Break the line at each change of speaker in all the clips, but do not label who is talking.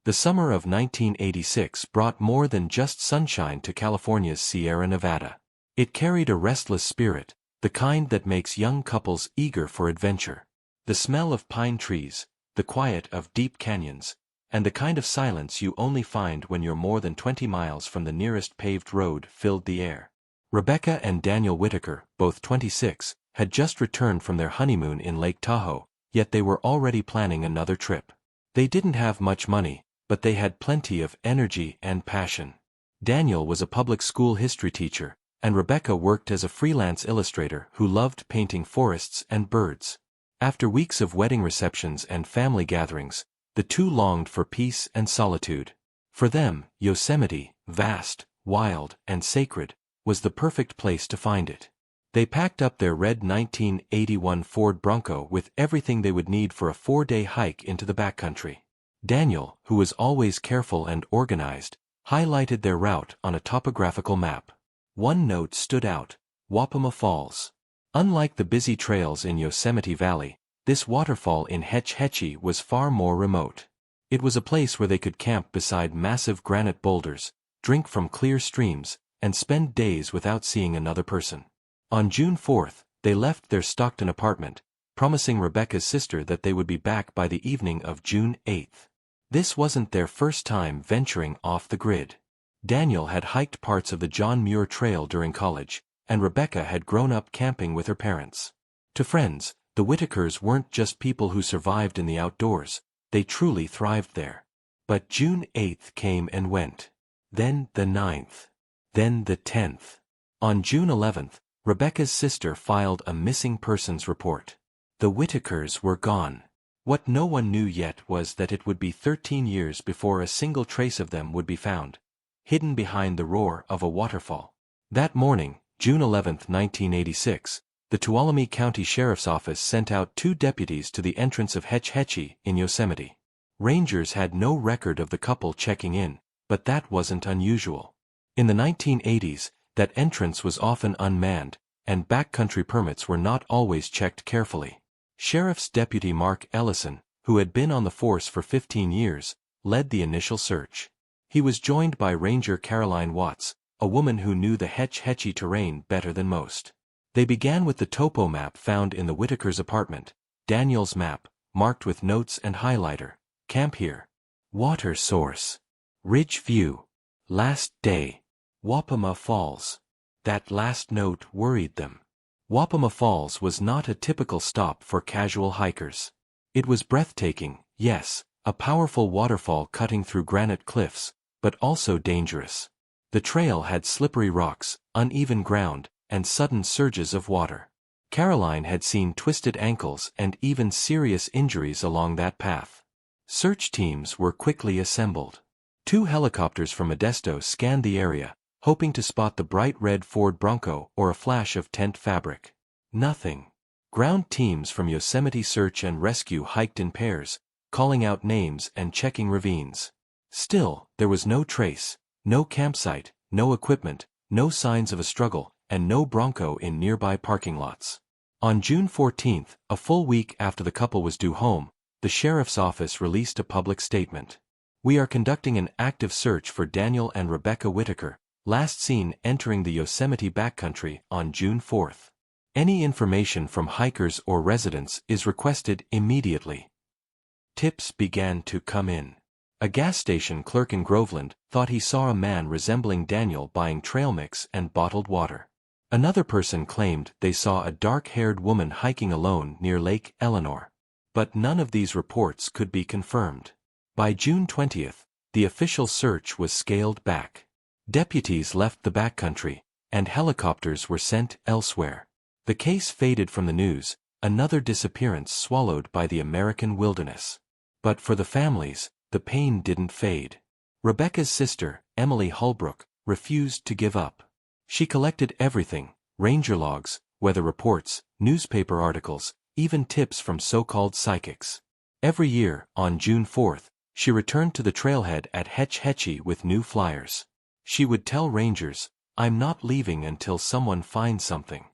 The summer of 1986 brought more than just sunshine to California's Sierra Nevada. It carried a restless spirit, the kind that makes young couples eager for adventure. The smell of pine trees, the quiet of deep canyons, and the kind of silence you only find when you're more than 20 miles from the nearest paved road filled the air. Rebecca and Daniel Whitaker, both 26, had just returned from their honeymoon in Lake Tahoe, yet they were already planning another trip. They didn't have much money, but they had plenty of energy and passion. Daniel was a public school history teacher, and Rebecca worked as a freelance illustrator who loved painting forests and birds. After weeks of wedding receptions and family gatherings, the two longed for peace and solitude. For them, Yosemite, vast, wild, and sacred, was the perfect place to find it. They packed up their red 1981 Ford Bronco with everything they would need for a 4-day hike into the backcountry. Daniel, who was always careful and organized, highlighted their route on a topographical map. One note stood out: Wapama Falls. Unlike the busy trails in Yosemite Valley, this waterfall in Hetch Hetchy was far more remote. It was a place where they could camp beside massive granite boulders, drink from clear streams, and spend days without seeing another person. On June 4th, they left their Stockton apartment, promising Rebecca's sister that they would be back by the evening of June 8th. This wasn't their first time venturing off the grid. Daniel had hiked parts of the John Muir Trail during college, and Rebecca had grown up camping with her parents. To friends, the Whitakers weren't just people who survived in the outdoors, they truly thrived there. But June 8th came and went. Then the 9th. Then the 10th. On June 11th, Rebecca's sister filed a missing persons report. The Whitakers were gone. What no one knew yet was that it would be 13 years before a single trace of them would be found, hidden behind the roar of a waterfall. That morning, June 11, 1986, the Tuolumne County Sheriff's Office sent out 2 deputies to the entrance of Hetch Hetchy in Yosemite. Rangers had no record of the couple checking in, but that wasn't unusual. In the 1980s, that entrance was often unmanned, and backcountry permits were not always checked carefully. Sheriff's Deputy Mark Ellison, who had been on the force for 15 years, led the initial search. He was joined by Ranger Caroline Watts, a woman who knew the Hetch Hetchy terrain better than most. They began with the topo map found in the Whitakers' apartment, Daniel's map, marked with notes and highlighter: camp here, water source, ridge view, last day, Wapama Falls. That last note worried them. Wapama Falls was not a typical stop for casual hikers. It was breathtaking, yes, a powerful waterfall cutting through granite cliffs, but also dangerous. The trail had slippery rocks, uneven ground, and sudden surges of water. Caroline had seen twisted ankles and even serious injuries along that path. Search teams were quickly assembled. 2 helicopters from Modesto scanned the area, hoping to spot the bright red Ford Bronco or a flash of tent fabric. Nothing. Ground teams from Yosemite Search and Rescue hiked in pairs, calling out names and checking ravines. Still, there was no trace, no campsite, no equipment, no signs of a struggle, and no Bronco in nearby parking lots. On June 14th, a full week after the couple was due home, the sheriff's office released a public statement. "We are conducting an active search for Daniel and Rebecca Whitaker, last seen entering the Yosemite backcountry on June 4th. Any information from hikers or residents is requested immediately." Tips began to come in. A gas station clerk in Groveland thought he saw a man resembling Daniel buying trail mix and bottled water. Another person claimed they saw a dark-haired woman hiking alone near Lake Eleanor. But none of these reports could be confirmed. By June 20th, the official search was scaled back. Deputies left the backcountry, and helicopters were sent elsewhere. The case faded from the news, another disappearance swallowed by the American wilderness. But for the families, the pain didn't fade. Rebecca's sister, Emily Holbrook, refused to give up. She collected everything: ranger logs, weather reports, newspaper articles, even tips from so-called psychics. Every year, on June 4th, she returned to the trailhead at Hetch Hetchy with new flyers. She would tell rangers, "I'm not leaving until someone finds something."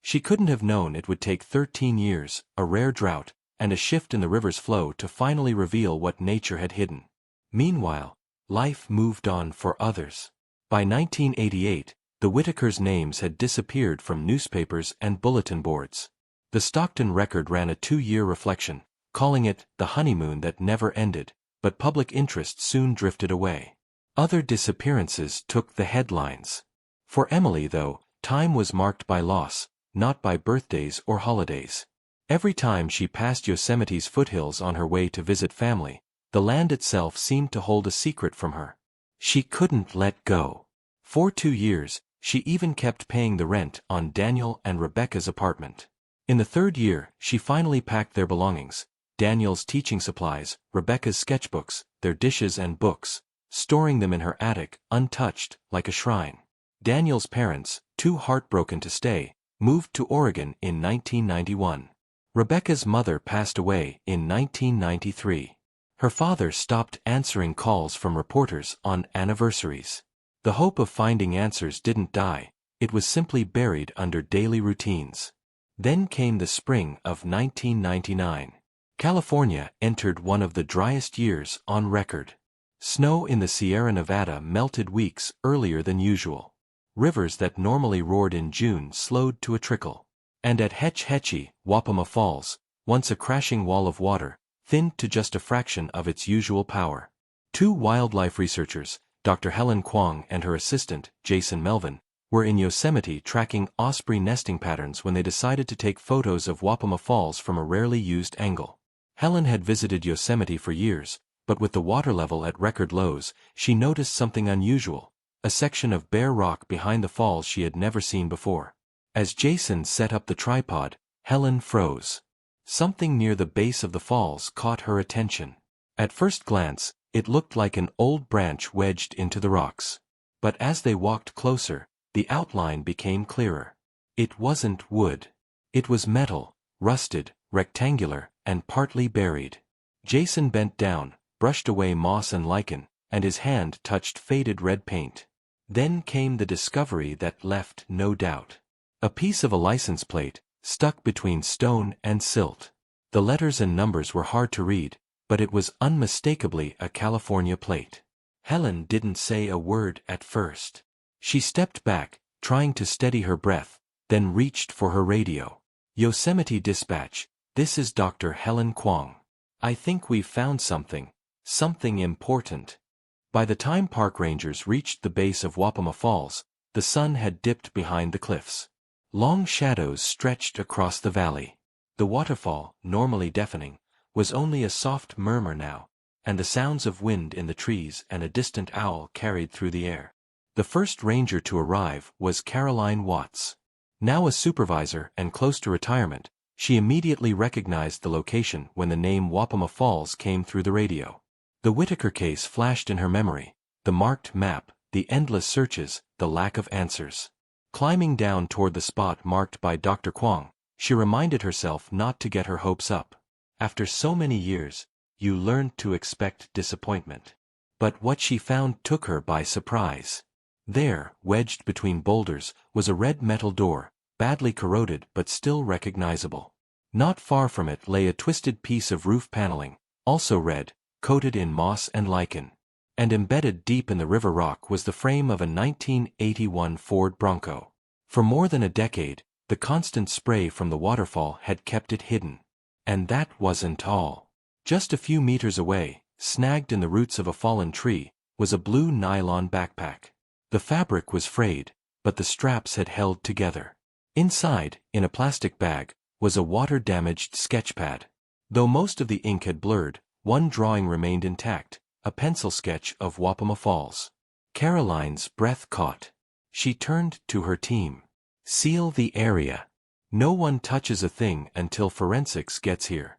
She couldn't have known it would take 13 years, a rare drought, and a shift in the river's flow to finally reveal what nature had hidden. Meanwhile, life moved on for others. By 1988, the Whitakers' names had disappeared from newspapers and bulletin boards. The Stockton Record ran a 2-year reflection, calling it the honeymoon that never ended, but public interest soon drifted away. Other disappearances took the headlines. For Emily, though, time was marked by loss, not by birthdays or holidays. Every time she passed Yosemite's foothills on her way to visit family, the land itself seemed to hold a secret from her. She couldn't let go. For 2 years, she even kept paying the rent on Daniel and Rebecca's apartment. In the 3rd year, she finally packed their belongings, Daniel's teaching supplies, Rebecca's sketchbooks, their dishes and books, storing them in her attic, untouched, like a shrine. Daniel's parents, too heartbroken to stay, moved to Oregon in 1991. Rebecca's mother passed away in 1993. Her father stopped answering calls from reporters on anniversaries. The hope of finding answers didn't die, it was simply buried under daily routines. Then came the spring of 1999. California entered one of the driest years on record. Snow in the Sierra Nevada melted weeks earlier than usual. Rivers that normally roared in June slowed to a trickle. And at Hetch Hetchy, Wapama Falls, once a crashing wall of water, thinned to just a fraction of its usual power. 2 wildlife researchers, Dr. Helen Kwong and her assistant, Jason Melvin, were in Yosemite tracking osprey nesting patterns when they decided to take photos of Wapama Falls from a rarely used angle. Helen had visited Yosemite for years, but with the water level at record lows, she noticed something unusual, a section of bare rock behind the falls she had never seen before. As Jason set up the tripod, Helen froze. Something near the base of the falls caught her attention. At first glance, it looked like an old branch wedged into the rocks. But as they walked closer, the outline became clearer. It wasn't wood. It was metal, rusted, rectangular, and partly buried. Jason bent down, brushed away moss and lichen, and his hand touched faded red paint. Then came the discovery that left no doubt. A piece of a license plate, stuck between stone and silt. The letters and numbers were hard to read, but it was unmistakably a California plate. Helen didn't say a word at first. She stepped back, trying to steady her breath, then reached for her radio. Yosemite Dispatch, this is Dr. Helen Kwong. I think we've found something important. By the time park rangers reached the base of Wapama Falls, the sun had dipped behind the cliffs. Long shadows stretched across the valley. The waterfall, normally deafening, was only a soft murmur now, and the sounds of wind in the trees and a distant owl carried through the air. The first ranger to arrive was Caroline Watts. Now a supervisor and close to retirement, she immediately recognized the location when the name Wapama Falls came through the radio. The Whitaker case flashed in her memory, the marked map, the endless searches, the lack of answers. Climbing down toward the spot marked by Dr. Kwong, she reminded herself not to get her hopes up. After so many years, you learned to expect disappointment. But what she found took her by surprise. There, wedged between boulders, was a red metal door, badly corroded but still recognizable. Not far from it lay a twisted piece of roof paneling, also red, coated in moss and lichen. And embedded deep in the river rock was the frame of a 1981 Ford Bronco. For more than a decade, the constant spray from the waterfall had kept it hidden. And that wasn't all. Just a few meters away, snagged in the roots of a fallen tree, was a blue nylon backpack. The fabric was frayed, but the straps had held together. Inside, in a plastic bag, was a water-damaged sketchpad. Though most of the ink had blurred, one drawing remained intact, a pencil sketch of Wapama Falls. Caroline's breath caught. She turned to her team. Seal the area. No one touches a thing until forensics gets here.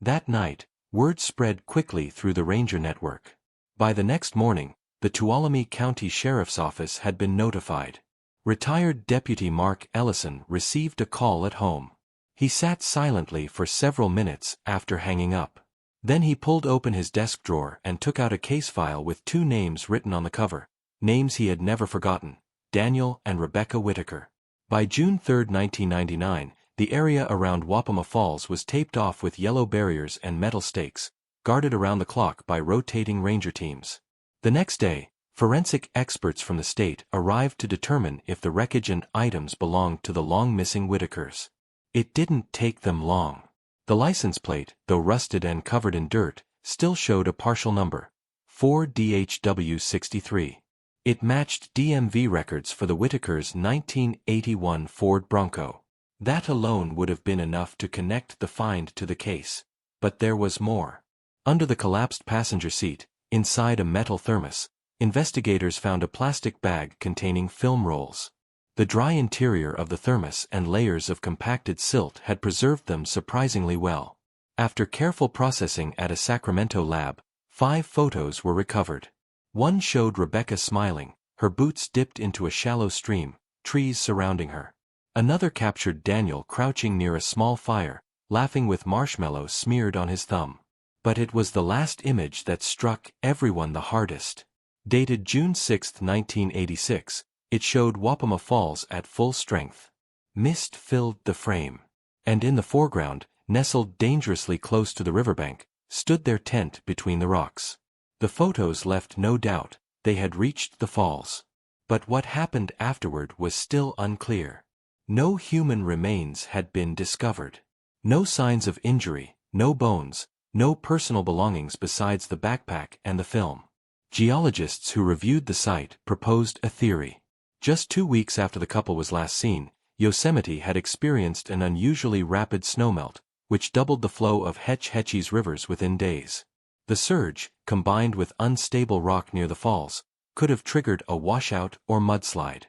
That night, word spread quickly through the ranger network. By the next morning, the Tuolumne County Sheriff's Office had been notified. Retired Deputy Mark Ellison received a call at home. He sat silently for several minutes after hanging up. Then he pulled open his desk drawer and took out a case file with 2 names written on the cover, names he had never forgotten, Daniel and Rebecca Whitaker. By June 3, 1999, the area around Wapama Falls was taped off with yellow barriers and metal stakes, guarded around the clock by rotating ranger teams. The next day, forensic experts from the state arrived to determine if the wreckage and items belonged to the long-missing Whitakers. It didn't take them long. The license plate, though rusted and covered in dirt, still showed a partial number, 4DHW63. It matched DMV records for the Whitakers' 1981 Ford Bronco. That alone would have been enough to connect the find to the case. But there was more. Under the collapsed passenger seat, inside a metal thermos, investigators found a plastic bag containing film rolls. The dry interior of the thermos and layers of compacted silt had preserved them surprisingly well. After careful processing at a Sacramento lab, 5 photos were recovered. One showed Rebecca smiling, her boots dipped into a shallow stream, trees surrounding her. Another captured Daniel crouching near a small fire, laughing with marshmallow smeared on his thumb. But it was the last image that struck everyone the hardest. Dated June 6, 1986, it showed Wapama Falls at full strength. Mist filled the frame. And in the foreground, nestled dangerously close to the riverbank, stood their tent between the rocks. The photos left no doubt, they had reached the falls. But what happened afterward was still unclear. No human remains had been discovered. No signs of injury, no bones, no personal belongings besides the backpack and the film. Geologists who reviewed the site proposed a theory. Just 2 weeks after the couple was last seen, Yosemite had experienced an unusually rapid snowmelt, which doubled the flow of Hetch Hetchy's rivers within days. The surge, combined with unstable rock near the falls, could have triggered a washout or mudslide.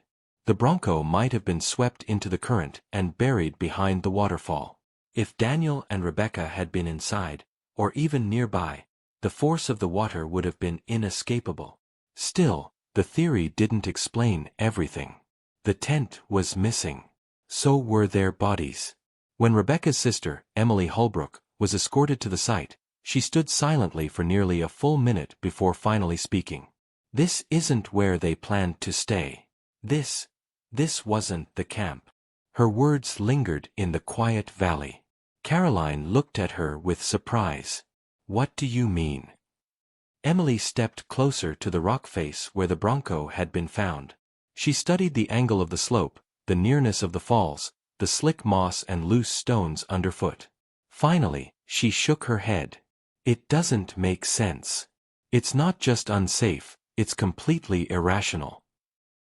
The Bronco might have been swept into the current and buried behind the waterfall. If Daniel and Rebecca had been inside, or even nearby, the force of the water would have been inescapable. Still, the theory didn't explain everything. The tent was missing. So were their bodies. When Rebecca's sister, Emily Holbrook, was escorted to the site, she stood silently for nearly a full minute before finally speaking. "This isn't where they planned to stay. This wasn't the camp." Her words lingered in the quiet valley. Caroline looked at her with surprise. "What do you mean?" Emily stepped closer to the rock face where the Bronco had been found. She studied the angle of the slope, the nearness of the falls, the slick moss and loose stones underfoot. Finally, she shook her head. "It doesn't make sense. It's not just unsafe, it's completely irrational."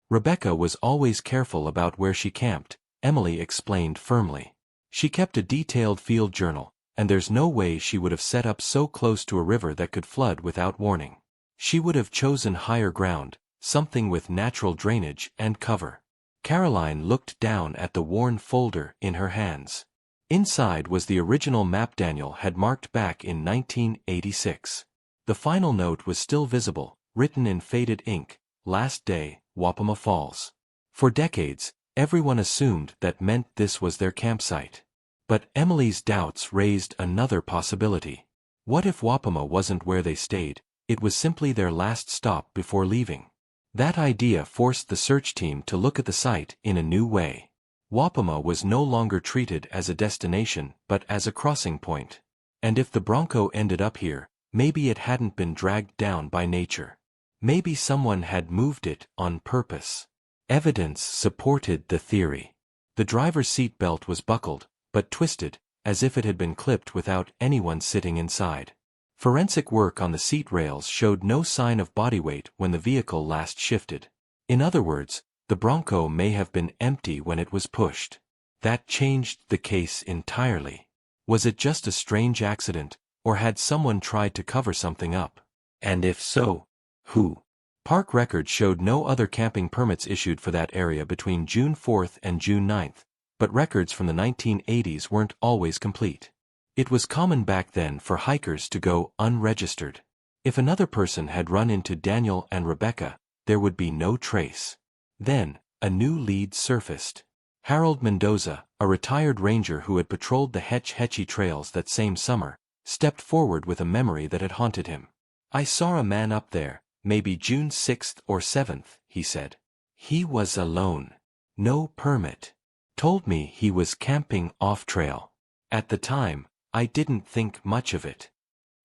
Rebecca was always careful about where she camped, Emily explained firmly. She kept a detailed field journal, and there's no way she would have set up so close to a river that could flood without warning. She would have chosen higher ground, something with natural drainage and cover. Caroline looked down at the worn folder in her hands. Inside was the original map Daniel had marked back in 1986. The final note was still visible, written in faded ink, "Last day, Wapama Falls." For decades, everyone assumed that meant this was their campsite. But Emily's doubts raised another possibility. What if Wapama wasn't where they stayed, it was simply their last stop before leaving? That idea forced the search team to look at the site in a new way. Wapama was no longer treated as a destination but as a crossing point. And if the Bronco ended up here, maybe it hadn't been dragged down by nature. Maybe someone had moved it on purpose. Evidence supported the theory. The driver's seat belt was buckled, but twisted, as if it had been clipped without anyone sitting inside. Forensic work on the seat rails showed no sign of body weight when the vehicle last shifted. In other words, the Bronco may have been empty when it was pushed. That changed the case entirely. Was it just a strange accident, or had someone tried to cover something up? And if so, who? Park records showed no other camping permits issued for that area between June 4 and June 9, but records from the 1980s weren't always complete. It was common back then for hikers to go unregistered. If another person had run into Daniel and Rebecca, there would be no trace. Then, a new lead surfaced. Harold Mendoza, a retired ranger who had patrolled the Hetch Hetchy trails that same summer, stepped forward with a memory that had haunted him. "I saw a man up there, maybe June 6th or 7th, he said. "He was alone. No permit. Told me he was camping off-trail. At the time, I didn't think much of it.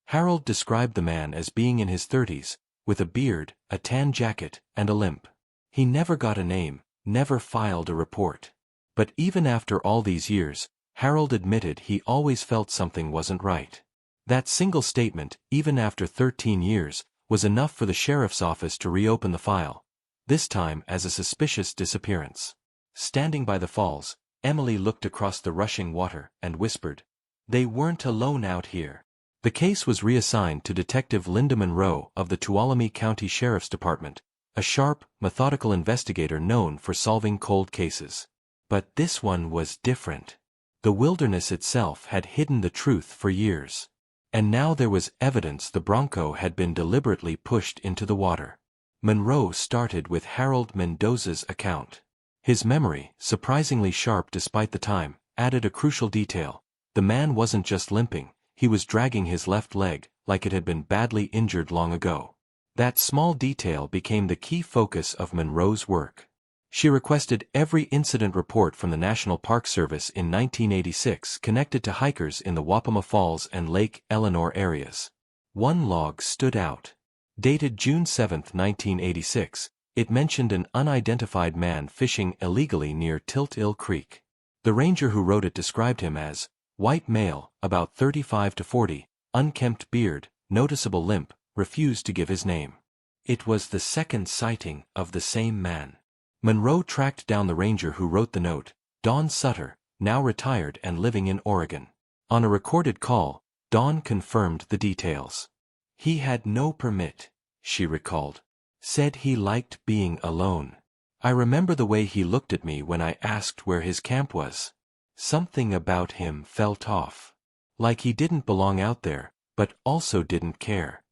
Harold described the man as being in his 30s, with a beard, a tan jacket, and a limp. He never got a name, never filed a report. But even after all these years, Harold admitted he always felt something wasn't right. That single statement, even after 13 years, was enough for the sheriff's office to reopen the file, this time as a suspicious disappearance. Standing by the falls, Emily looked across the rushing water and whispered, "They weren't alone out here." The case was reassigned to Detective Linda Monroe of the Tuolumne County Sheriff's Department, a sharp, methodical investigator known for solving cold cases. But this one was different. The wilderness itself had hidden the truth for years. And now there was evidence the Bronco had been deliberately pushed into the water. Monroe started with Harold Mendoza's account. His memory, surprisingly sharp despite the time, added a crucial detail. The man wasn't just limping, he was dragging his left leg, like it had been badly injured long ago. That small detail became the key focus of Monroe's work. She requested every incident report from the National Park Service in 1986 connected to hikers in the Wapama Falls and Lake Eleanor areas. One log stood out. Dated June 7, 1986, it mentioned an unidentified man fishing illegally near Tilt-Ill Creek. The ranger who wrote it described him as white male, about 35 to 40, unkempt beard, noticeable limp, refused to give his name. It was the second sighting of the same man. Monroe tracked down the ranger who wrote the note, Don Sutter, now retired and living in Oregon. On a recorded call, Don confirmed the details. He had no permit, she recalled. Said he liked being alone. I remember the way he looked at me when I asked where his camp was. Something about him felt off. Like he didn't belong out there, but also didn't care.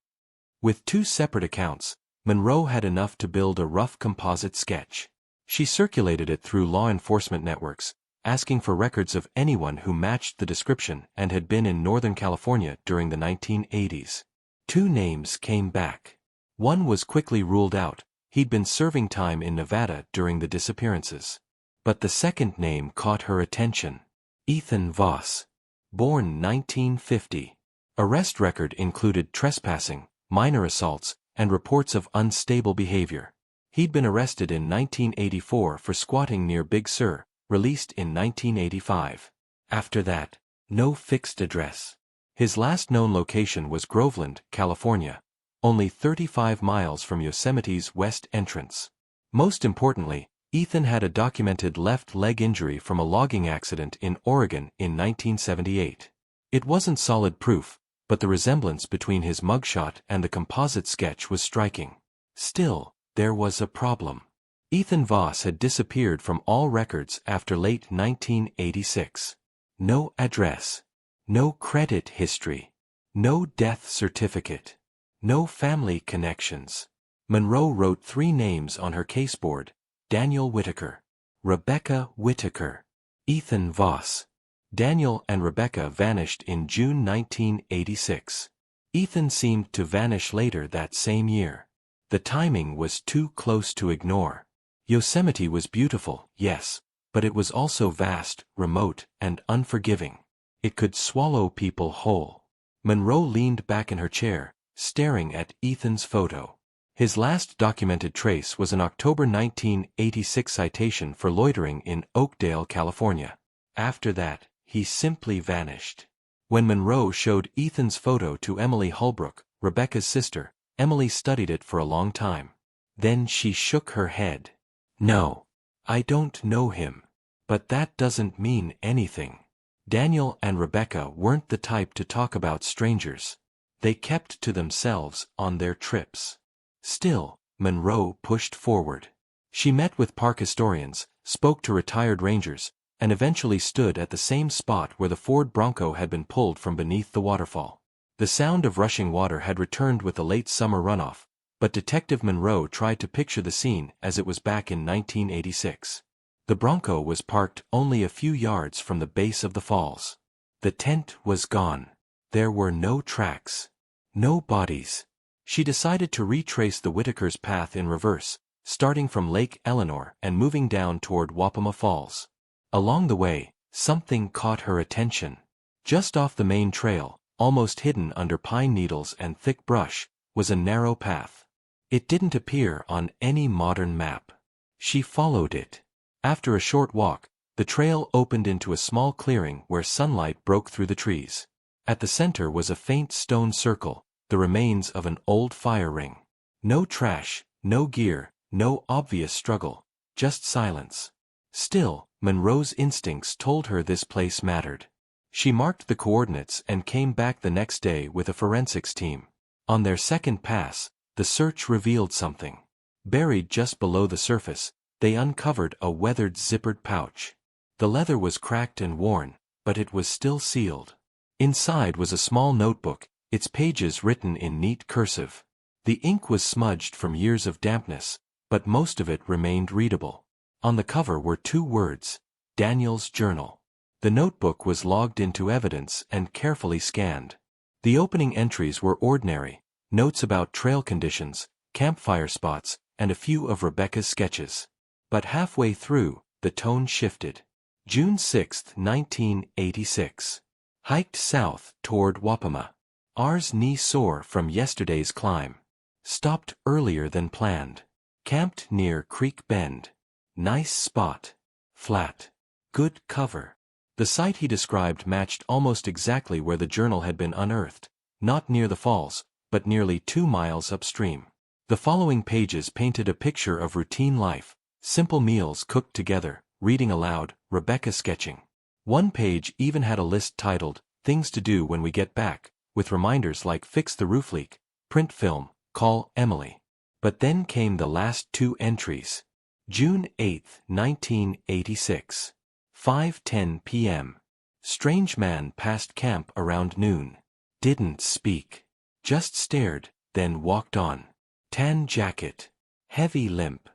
With two separate accounts, Monroe had enough to build a rough composite sketch. She circulated it through law enforcement networks, asking for records of anyone who matched the description and had been in Northern California during the 1980s. 2 names came back. One was quickly ruled out. He'd been serving time in Nevada during the disappearances. But the second name caught her attention. Ethan Voss. Born 1950. Arrest record included trespassing, minor assaults, and reports of unstable behavior. He'd been arrested in 1984 for squatting near Big Sur, released in 1985. After that, no fixed address. His last known location was Groveland, California, only 35 miles from Yosemite's west entrance. Most importantly, Ethan had a documented left leg injury from a logging accident in Oregon in 1978. It wasn't solid proof, but the resemblance between his mugshot and the composite sketch was striking. Still, there was a problem. Ethan Voss had disappeared from all records after late 1986. No address. No credit history. No death certificate. No family connections. Monroe wrote 3 names on her caseboard: Daniel Whitaker, Rebecca Whitaker, Ethan Voss. Daniel and Rebecca vanished in June 1986. Ethan seemed to vanish later that same year. The timing was too close to ignore. Yosemite was beautiful, yes, but it was also vast, remote, and unforgiving. It could swallow people whole. Monroe leaned back in her chair, staring at Ethan's photo. His last documented trace was an October 1986 citation for loitering in Oakdale, California. After that, he simply vanished. When Monroe showed Ethan's photo to Emily Holbrook, Rebecca's sister, Emily studied it for a long time. Then she shook her head. "No, I don't know him. But that doesn't mean anything." Daniel and Rebecca weren't the type to talk about strangers. They kept to themselves on their trips. Still, Monroe pushed forward. She met with park historians, spoke to retired rangers, and eventually stood at the same spot where the Ford Bronco had been pulled from beneath the waterfall. The sound of rushing water had returned with the late summer runoff, but Detective Monroe tried to picture the scene as it was back in 1986. The Bronco was parked only a few yards from the base of the falls. The tent was gone. There were no tracks. No bodies. She decided to retrace the Whitakers' path in reverse, starting from Lake Eleanor and moving down toward Wapama Falls. Along the way, something caught her attention. Just off the main trail, almost hidden under pine needles and thick brush, was a narrow path. It didn't appear on any modern map. She followed it. After a short walk, the trail opened into a small clearing where sunlight broke through the trees. At the center was a faint stone circle, the remains of an old fire ring. No trash, no gear, no obvious struggle, just silence. Still, Monroe's instincts told her this place mattered. She marked the coordinates and came back the next day with a forensics team. On their second pass, the search revealed something. Buried just below the surface, they uncovered a weathered zippered pouch. The leather was cracked and worn, but it was still sealed. Inside was a small notebook, its pages written in neat cursive. The ink was smudged from years of dampness, but most of it remained readable. On the cover were 2 words, Daniel's Journal. The notebook was logged into evidence and carefully scanned. The opening entries were ordinary, notes about trail conditions, campfire spots, and a few of Rebecca's sketches. But halfway through, the tone shifted. June 6, 1986. Hiked south toward Wapama. R's knee sore from yesterday's climb. Stopped earlier than planned. Camped near Creek Bend. Nice spot. Flat. Good cover. The site he described matched almost exactly where the journal had been unearthed, not near the falls, but nearly 2 miles upstream. The following pages painted a picture of routine life, simple meals cooked together, reading aloud, Rebecca sketching. One page even had a list titled, Things to Do When We Get Back, with reminders like fix the roof leak, print film, call Emily. But then came the last 2 entries. June 8, 1986. 5:10 p.m. Strange man passed camp around noon. Didn't speak. Just stared, then walked on. Tan jacket. Heavy limp.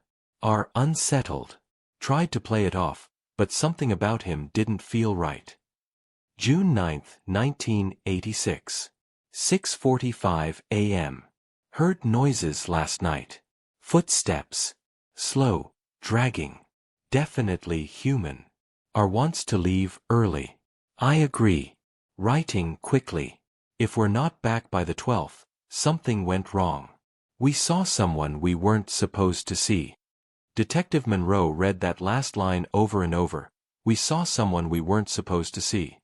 R unsettled. Tried to play it off, but something about him didn't feel right. June 9, 1986. 6:45 a.m. Heard noises last night. Footsteps. Slow, dragging. Definitely human. R wants to leave early. I agree. Writing quickly. If we're not back by the 12th, something went wrong. We saw someone we weren't supposed to see. Detective Monroe read that last line over and over. We saw someone we weren't supposed to see.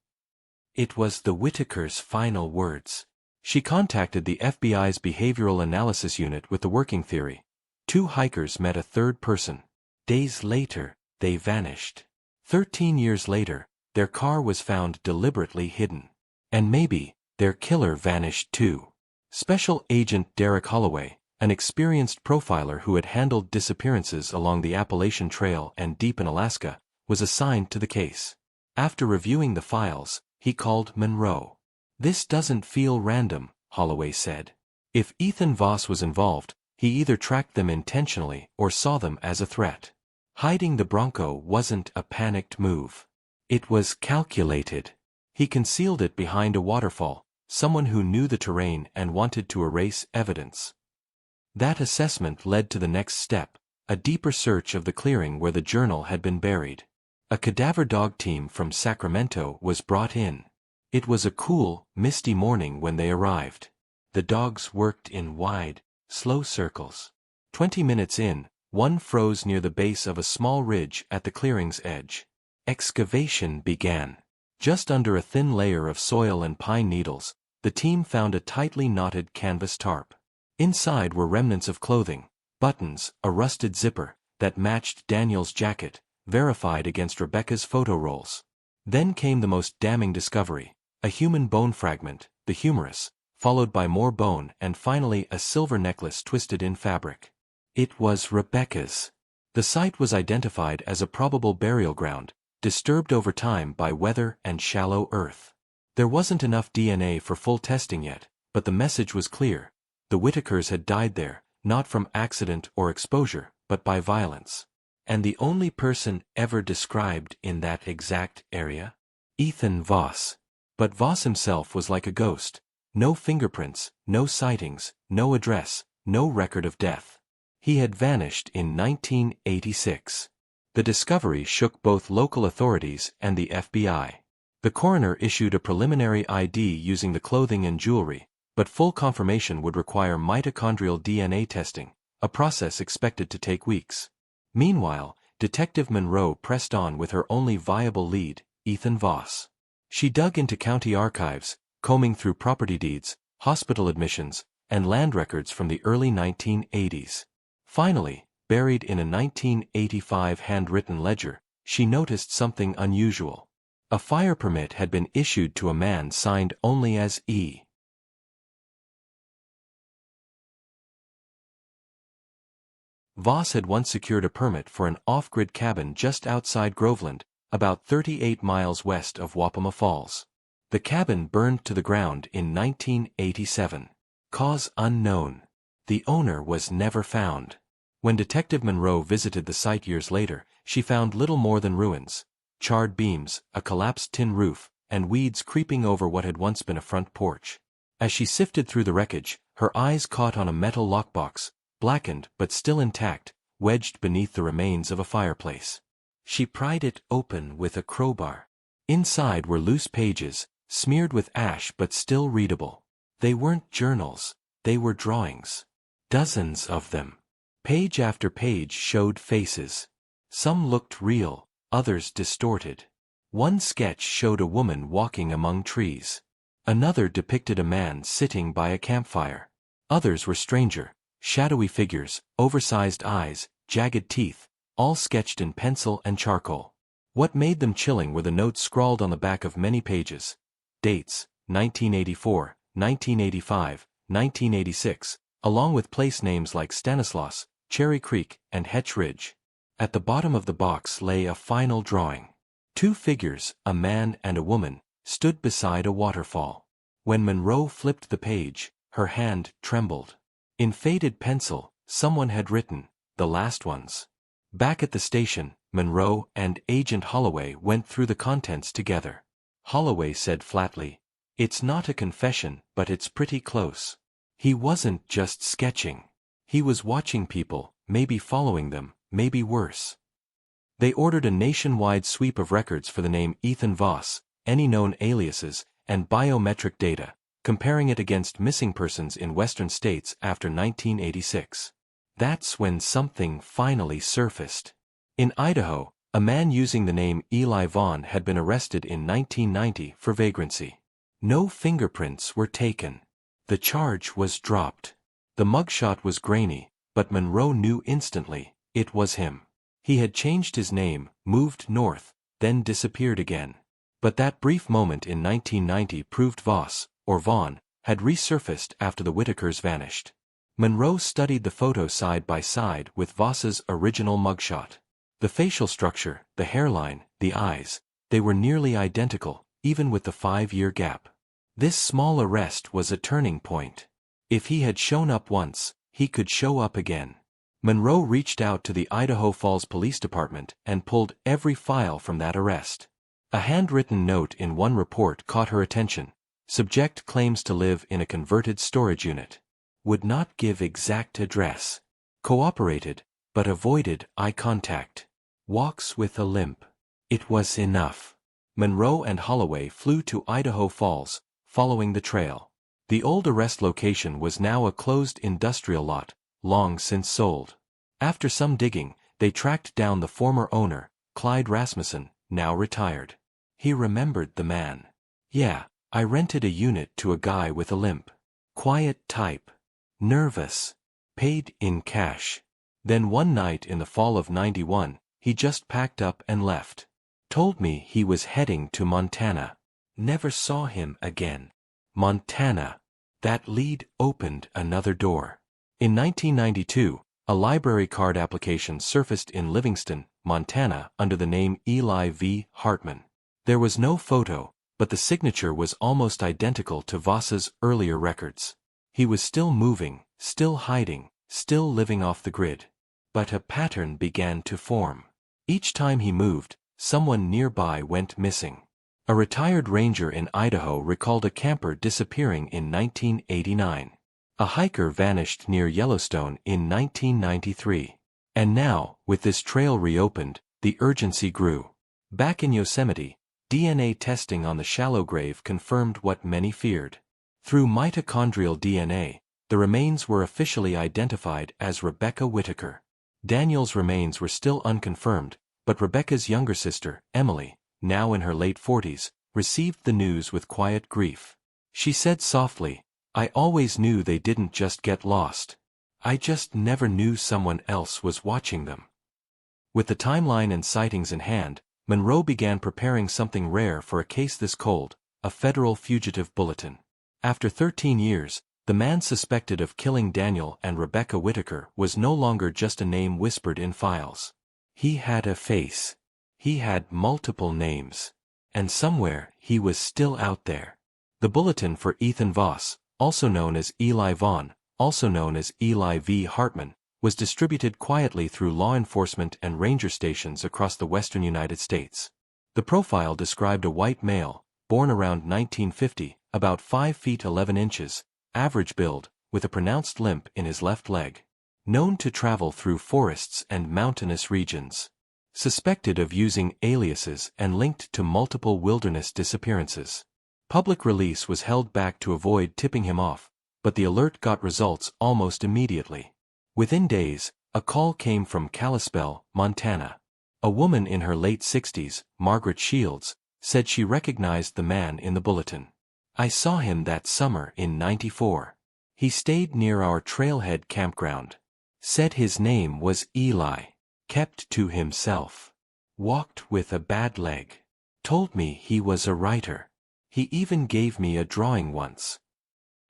It was the Whitaker's final words. She contacted the FBI's Behavioral Analysis Unit with the working theory. 2 hikers met a third person. Days later, they vanished. 13 years later, their car was found deliberately hidden. And maybe, their killer vanished too. Special Agent Derek Holloway, an experienced profiler who had handled disappearances along the Appalachian Trail and deep in Alaska, was assigned to the case. After reviewing the files, he called Monroe. This doesn't feel random, Holloway said. If Ethan Voss was involved, he either tracked them intentionally or saw them as a threat. Hiding the Bronco wasn't a panicked move. It was calculated. He concealed it behind a waterfall, someone who knew the terrain and wanted to erase evidence. That assessment led to the next step, a deeper search of the clearing where the journal had been buried. A cadaver dog team from Sacramento was brought in. It was a cool, misty morning when they arrived. The dogs worked in wide, slow circles. 20 minutes in, one froze near the base of a small ridge at the clearing's edge. Excavation began. Just under a thin layer of soil and pine needles, the team found a tightly knotted canvas tarp. Inside were remnants of clothing, buttons, a rusted zipper, that matched Daniel's jacket, verified against Rebecca's photo rolls. Then came the most damning discovery, a human bone fragment, the humerus, followed by more bone and finally a silver necklace twisted in fabric. It was Rebecca's. The site was identified as a probable burial ground, disturbed over time by weather and shallow earth. There wasn't enough DNA for full testing yet, but the message was clear. The Whitakers had died there, not from accident or exposure, but by violence. And the only person ever described in that exact area? Ethan Voss. But Voss himself was like a ghost. No fingerprints, no sightings, no address, no record of death. He had vanished in 1986. The discovery shook both local authorities and the FBI. The coroner issued a preliminary ID using the clothing and jewelry, but full confirmation would require mitochondrial DNA testing, a process expected to take weeks. Meanwhile, Detective Monroe pressed on with her only viable lead, Ethan Voss. She dug into county archives, combing through property deeds, hospital admissions, and land records from the early 1980s. Finally, buried in a 1985 handwritten ledger, she noticed something unusual. A fire permit had been issued to a man signed only as E. Voss had once secured a permit for an off-grid cabin just outside Groveland, about 38 miles west of Wapama Falls. The cabin burned to the ground in 1987. Cause unknown. The owner was never found. When Detective Monroe visited the site years later, she found little more than ruins, charred beams, a collapsed tin roof, and weeds creeping over what had once been a front porch. As she sifted through the wreckage, her eyes caught on a metal lockbox, blackened but still intact, wedged beneath the remains of a fireplace. She pried it open with a crowbar. Inside were loose pages, smeared with ash but still readable. They weren't journals, they were drawings. Dozens of them. Page after page showed faces. Some looked real, others distorted. One sketch showed a woman walking among trees. Another depicted a man sitting by a campfire. Others were stranger, shadowy figures, oversized eyes, jagged teeth, all sketched in pencil and charcoal. What made them chilling were the notes scrawled on the back of many pages. Dates, 1984, 1985, 1986, along with place names like Stanislaus, Cherry Creek, and Hetch Ridge. At the bottom of the box lay a final drawing. Two figures, a man and a woman, stood beside a waterfall. When Monroe flipped the page, her hand trembled. In faded pencil, someone had written, "The last ones." Back at the station, Monroe and Agent Holloway went through the contents together. Holloway said flatly, "It's not a confession, but it's pretty close." He wasn't just sketching. He was watching people, maybe following them, maybe worse. They ordered a nationwide sweep of records for the name Ethan Voss, any known aliases, and biometric data, comparing it against missing persons in western states after 1986. That's when something finally surfaced. In Idaho, a man using the name Eli Vaughn had been arrested in 1990 for vagrancy. No fingerprints were taken. The charge was dropped. The mugshot was grainy, but Monroe knew instantly, it was him. He had changed his name, moved north, then disappeared again. But that brief moment in 1990 proved Voss, or Vaughn, had resurfaced after the Whitakers vanished. Monroe studied the photo side by side with Voss's original mugshot. The facial structure, the hairline, the eyes, they were nearly identical, even with the 5-year gap. This small arrest was a turning point. If he had shown up once, he could show up again. Monroe reached out to the Idaho Falls Police Department and pulled every file from that arrest. A handwritten note in one report caught her attention. Subject claims to live in a converted storage unit. Would not give exact address. Cooperated, but avoided eye contact. Walks with a limp. It was enough. Monroe and Holloway flew to Idaho Falls, following the trail. The old arrest location was now a closed industrial lot, long since sold. After some digging, they tracked down the former owner, Clyde Rasmussen, now retired. He remembered the man. "Yeah, I rented a unit to a guy with a limp. Quiet type. Nervous. Paid in cash. Then one night in the fall of '91, he just packed up and left. Told me he was heading to Montana. Never saw him again." Montana. That lead opened another door. In 1992, a library card application surfaced in Livingston, Montana, under the name Eli V. Hartman. There was no photo, but the signature was almost identical to Voss's earlier records. He was still moving, still hiding, still living off the grid. But a pattern began to form. Each time he moved, someone nearby went missing. A retired ranger in Idaho recalled a camper disappearing in 1989. A hiker vanished near Yellowstone in 1993. And now, with this trail reopened, the urgency grew. Back in Yosemite, DNA testing on the shallow grave confirmed what many feared. Through mitochondrial DNA, the remains were officially identified as Rebecca Whittaker. Daniel's remains were still unconfirmed, but Rebecca's younger sister, Emily, now in her late 40s, received the news with quiet grief. She said softly, "I always knew they didn't just get lost. I just never knew someone else was watching them." With the timeline and sightings in hand, Monroe began preparing something rare for a case this cold, a federal fugitive bulletin. After 13 years, the man suspected of killing Daniel and Rebecca Whittaker was no longer just a name whispered in files. He had a face. He had multiple names. And somewhere, he was still out there. The bulletin for Ethan Voss, also known as Eli Vaughn, also known as Eli V. Hartman, was distributed quietly through law enforcement and ranger stations across the western United States. The profile described a white male, born around 1950, about 5 feet 11 inches, average build, with a pronounced limp in his left leg. Known to travel through forests and mountainous regions. Suspected of using aliases and linked to multiple wilderness disappearances. Public release was held back to avoid tipping him off, but the alert got results almost immediately. Within days, a call came from Kalispell, Montana. A woman in her late 60s, Margaret Shields, said she recognized the man in the bulletin. "I saw him that summer in '94. He stayed near our trailhead campground. Said his name was Eli. Kept to himself. Walked with a bad leg. Told me he was a writer. He even gave me a drawing once."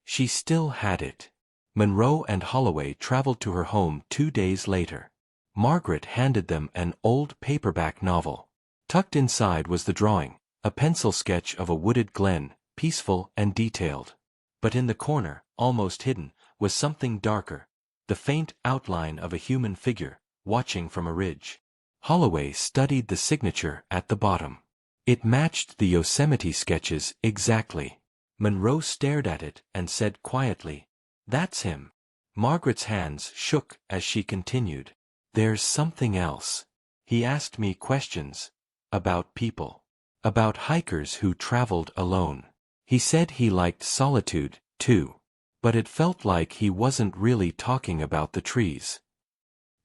She still had it. Monroe and Holloway traveled to her home 2 days later. Margaret handed them an old paperback novel. Tucked inside was the drawing, a pencil sketch of a wooded glen, peaceful and detailed. But in the corner, almost hidden, was something darker, the faint outline of a human figure, watching from a ridge. Holloway studied the signature at the bottom. It matched the Yosemite sketches exactly. Monroe stared at it and said quietly, "That's him." Margaret's hands shook as she continued. "There's something else. He asked me questions. About people. About hikers who traveled alone. He said he liked solitude, too. But it felt like he wasn't really talking about the trees."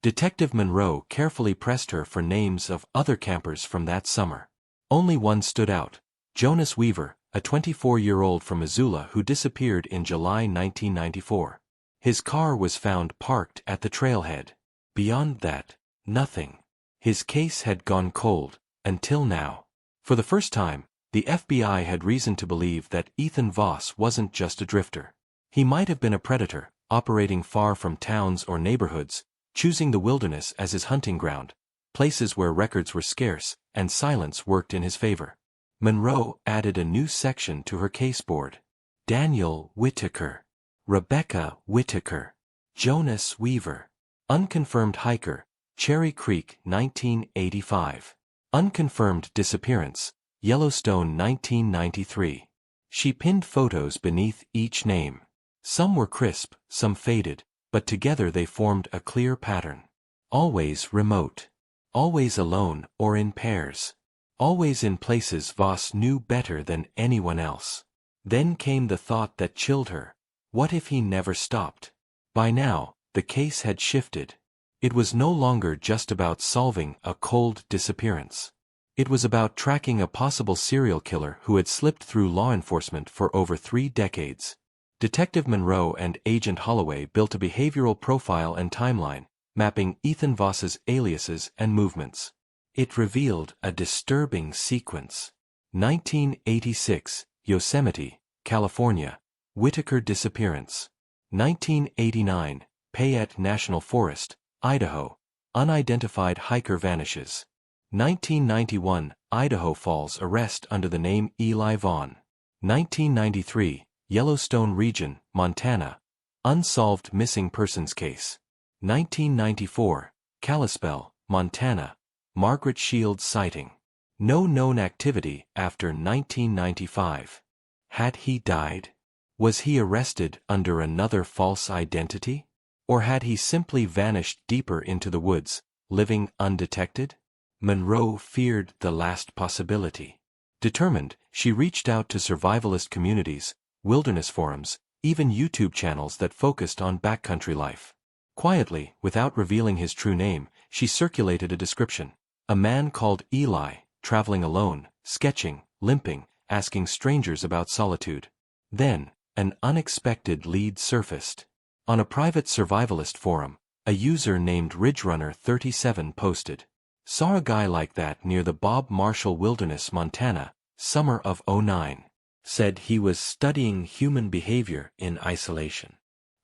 Detective Monroe carefully pressed her for names of other campers from that summer. Only one stood out, Jonas Weaver, a 24-year-old from Missoula who disappeared in July 1994. His car was found parked at the trailhead. Beyond that, nothing. His case had gone cold, until now. For the first time, the FBI had reason to believe that Ethan Voss wasn't just a drifter. He might have been a predator, operating far from towns or neighborhoods, choosing the wilderness as his hunting ground, places where records were scarce and silence worked in his favor. Monroe added a new section to her caseboard. Daniel Whittaker. Rebecca Whittaker. Jonas Weaver. Unconfirmed hiker, Cherry Creek, 1985. Unconfirmed disappearance, Yellowstone, 1993. She pinned photos beneath each name. Some were crisp, some faded, but together they formed a clear pattern. Always remote. Always alone or in pairs. Always in places Voss knew better than anyone else. Then came the thought that chilled her. What if he never stopped? By now, the case had shifted. It was no longer just about solving a cold disappearance. It was about tracking a possible serial killer who had slipped through law enforcement for over 3 decades. Detective Monroe and Agent Holloway built a behavioral profile and timeline, mapping Ethan Voss's aliases and movements. It revealed a disturbing sequence. 1986, Yosemite, California, Whittaker disappearance. 1989, Payette National Forest, Idaho, unidentified hiker vanishes. 1991, Idaho Falls arrest under the name Eli Vaughn. 1993, Yellowstone Region, Montana, unsolved missing persons case. 1994, Kalispell, Montana, Margaret Shields sighting. No known activity after 1995. Had he died? Was he arrested under another false identity? Or had he simply vanished deeper into the woods, living undetected? Monroe feared the last possibility. Determined, she reached out to survivalist communities, wilderness forums, even YouTube channels that focused on backcountry life. Quietly, without revealing his true name, she circulated a description. A man called Eli, traveling alone, sketching, limping, asking strangers about solitude. Then, an unexpected lead surfaced. On a private survivalist forum, a user named RidgeRunner37 posted, "Saw a guy like that near the Bob Marshall Wilderness, Montana, summer of '09. Said he was studying human behavior in isolation.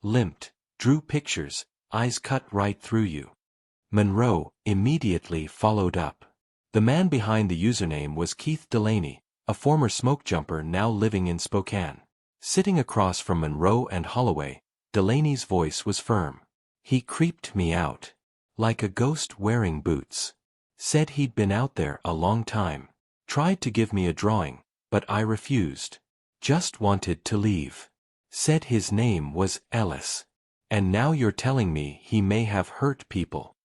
Limped, drew pictures, eyes cut right through you." Monroe immediately followed up. The man behind the username was Keith Delaney, a former smoke jumper now living in Spokane. Sitting across from Monroe and Holloway, Delaney's voice was firm. "He creeped me out. Like a ghost wearing boots. Said he'd been out there a long time. Tried to give me a drawing, but I refused. Just wanted to leave. Said his name was Ellis. And now you're telling me he may have hurt people."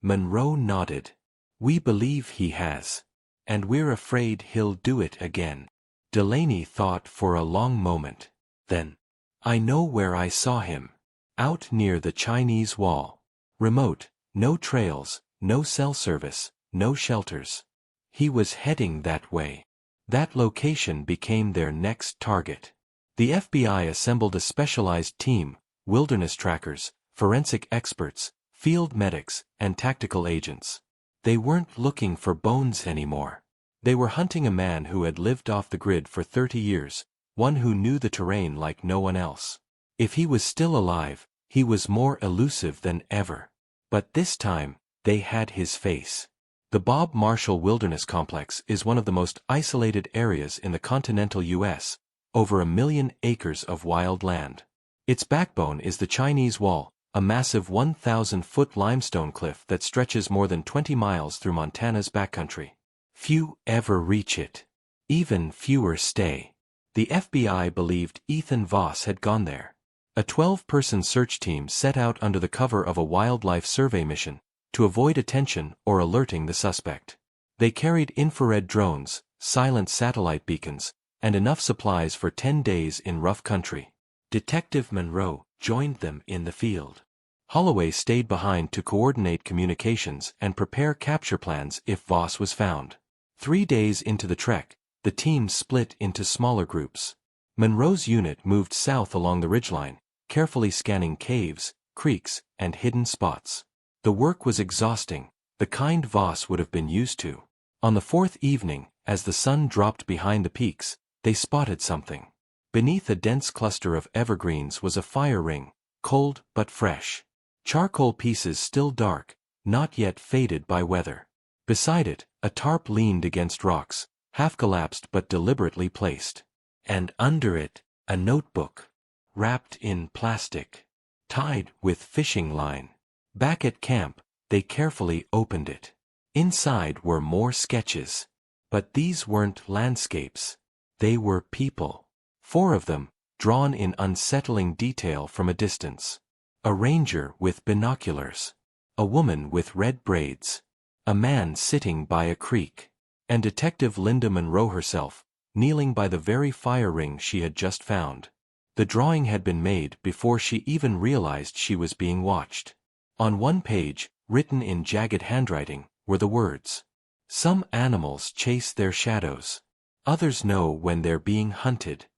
Monroe nodded. "We believe he has. And we're afraid he'll do it again." Delaney thought for a long moment. Then, "I know where I saw him. Out near the Chinese wall. Remote, no trails, no cell service, no shelters. He was heading that way." That location became their next target. The FBI assembled a specialized team, wilderness trackers, forensic experts, field medics, and tactical agents. They weren't looking for bones anymore. They were hunting a man who had lived off the grid for 30 years, one who knew the terrain like no one else. If he was still alive, he was more elusive than ever. But this time, they had his face. The Bob Marshall Wilderness Complex is one of the most isolated areas in the continental U.S., over 1 million acres of wild land. Its backbone is the Chinese Wall, a massive 1,000-foot limestone cliff that stretches more than 20 miles through Montana's backcountry. Few ever reach it. Even fewer stay. The FBI believed Ethan Voss had gone there. A 12-person search team set out under the cover of a wildlife survey mission, to avoid attention or alerting the suspect. They carried infrared drones, silent satellite beacons, and enough supplies for 10 days in rough country. Detective Monroe joined them in the field. Holloway stayed behind to coordinate communications and prepare capture plans if Voss was found. 3 days into the trek, the team split into smaller groups. Monroe's unit moved south along the ridgeline, carefully scanning caves, creeks, and hidden spots. The work was exhausting, the kind Voss would have been used to. On the 4th evening, as the sun dropped behind the peaks, they spotted something. Beneath a dense cluster of evergreens was a fire ring, cold but fresh. Charcoal pieces still dark, not yet faded by weather. Beside it, a tarp leaned against rocks, half collapsed but deliberately placed. And under it, a notebook, wrapped in plastic, tied with fishing line. Back at camp, they carefully opened it. Inside were more sketches. But these weren't landscapes. They were people. 4 of them, drawn in unsettling detail from a distance. A ranger with binoculars. A woman with red braids. A man sitting by a creek. And Detective Linda Monroe herself, kneeling by the very fire ring she had just found. The drawing had been made before she even realized she was being watched. On one page, written in jagged handwriting, were the words, "Some animals chase their shadows. Others know when they're being hunted."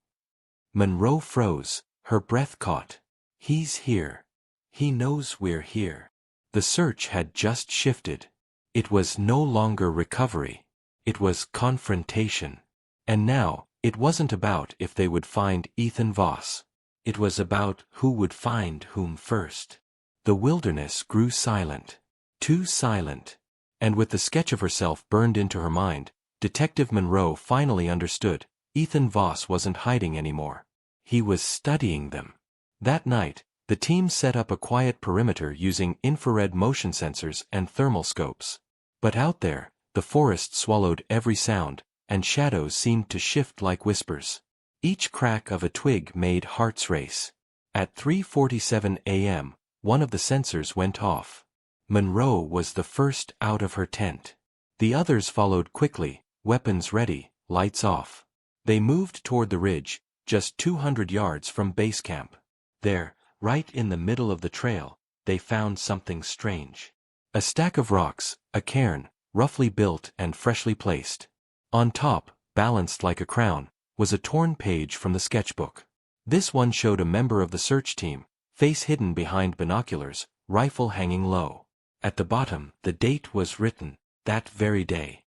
Monroe froze, her breath caught. He's here. He knows we're here. The search had just shifted. It was no longer recovery. It was confrontation. And now, it wasn't about if they would find Ethan Voss. It was about who would find whom first. The wilderness grew silent. Too silent. And with the sketch of herself burned into her mind, Detective Monroe finally understood, Ethan Voss wasn't hiding anymore. He was studying them. That night, the team set up a quiet perimeter using infrared motion sensors and thermal scopes. But out there, the forest swallowed every sound, and shadows seemed to shift like whispers. Each crack of a twig made hearts race. At 3:47 a.m., one of the sensors went off. Monroe was the first out of her tent. The others followed quickly, weapons ready, lights off. They moved toward the ridge, just 200 yards from base camp. There, right in the middle of the trail, they found something strange. A stack of rocks, a cairn, roughly built and freshly placed. On top, balanced like a crown, was a torn page from the sketchbook. This one showed a member of the search team, face hidden behind binoculars, rifle hanging low. At the bottom, the date was written, that very day.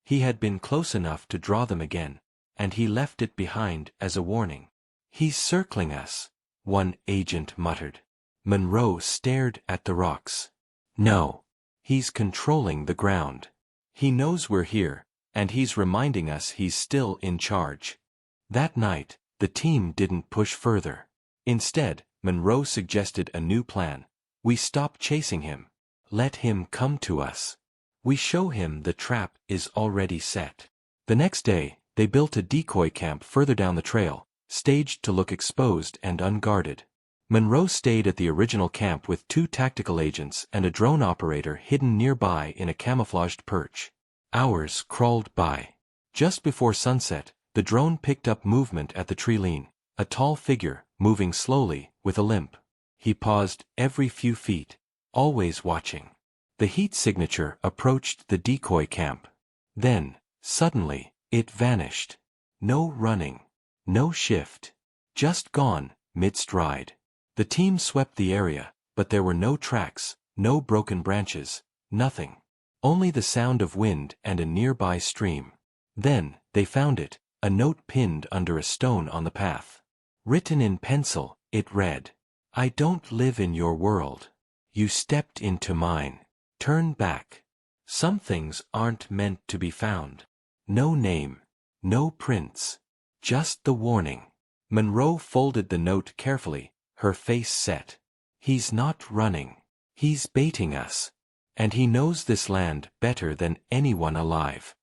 He had been close enough to draw them again, and he left it behind as a warning. "He's circling us," one agent muttered. Monroe stared at the rocks. "No. He's controlling the ground. He knows we're here, and he's reminding us he's still in charge." That night, the team didn't push further. Instead, Monroe suggested a new plan. We stop chasing him. Let him come to us. We show him the trap is already set. The next day, they built a decoy camp further down the trail, staged to look exposed and unguarded. Monroe stayed at the original camp with 2 tactical agents and a drone operator hidden nearby in a camouflaged perch. Hours crawled by. Just before sunset, the drone picked up movement at the tree line, a tall figure, moving slowly, with a limp. He paused every few feet, always watching. The heat signature approached the decoy camp. Then, suddenly, it vanished. No running. No shift. Just gone, mid-stride. The team swept the area, but there were no tracks, no broken branches, nothing. Only the sound of wind and a nearby stream. Then, they found it, a note pinned under a stone on the path. Written in pencil, it read, "I don't live in your world. You stepped into mine. Turn back. Some things aren't meant to be found." No name. No prints. Just the warning. Monroe folded the note carefully, her face set. He's not running. He's baiting us. And he knows this land better than anyone alive.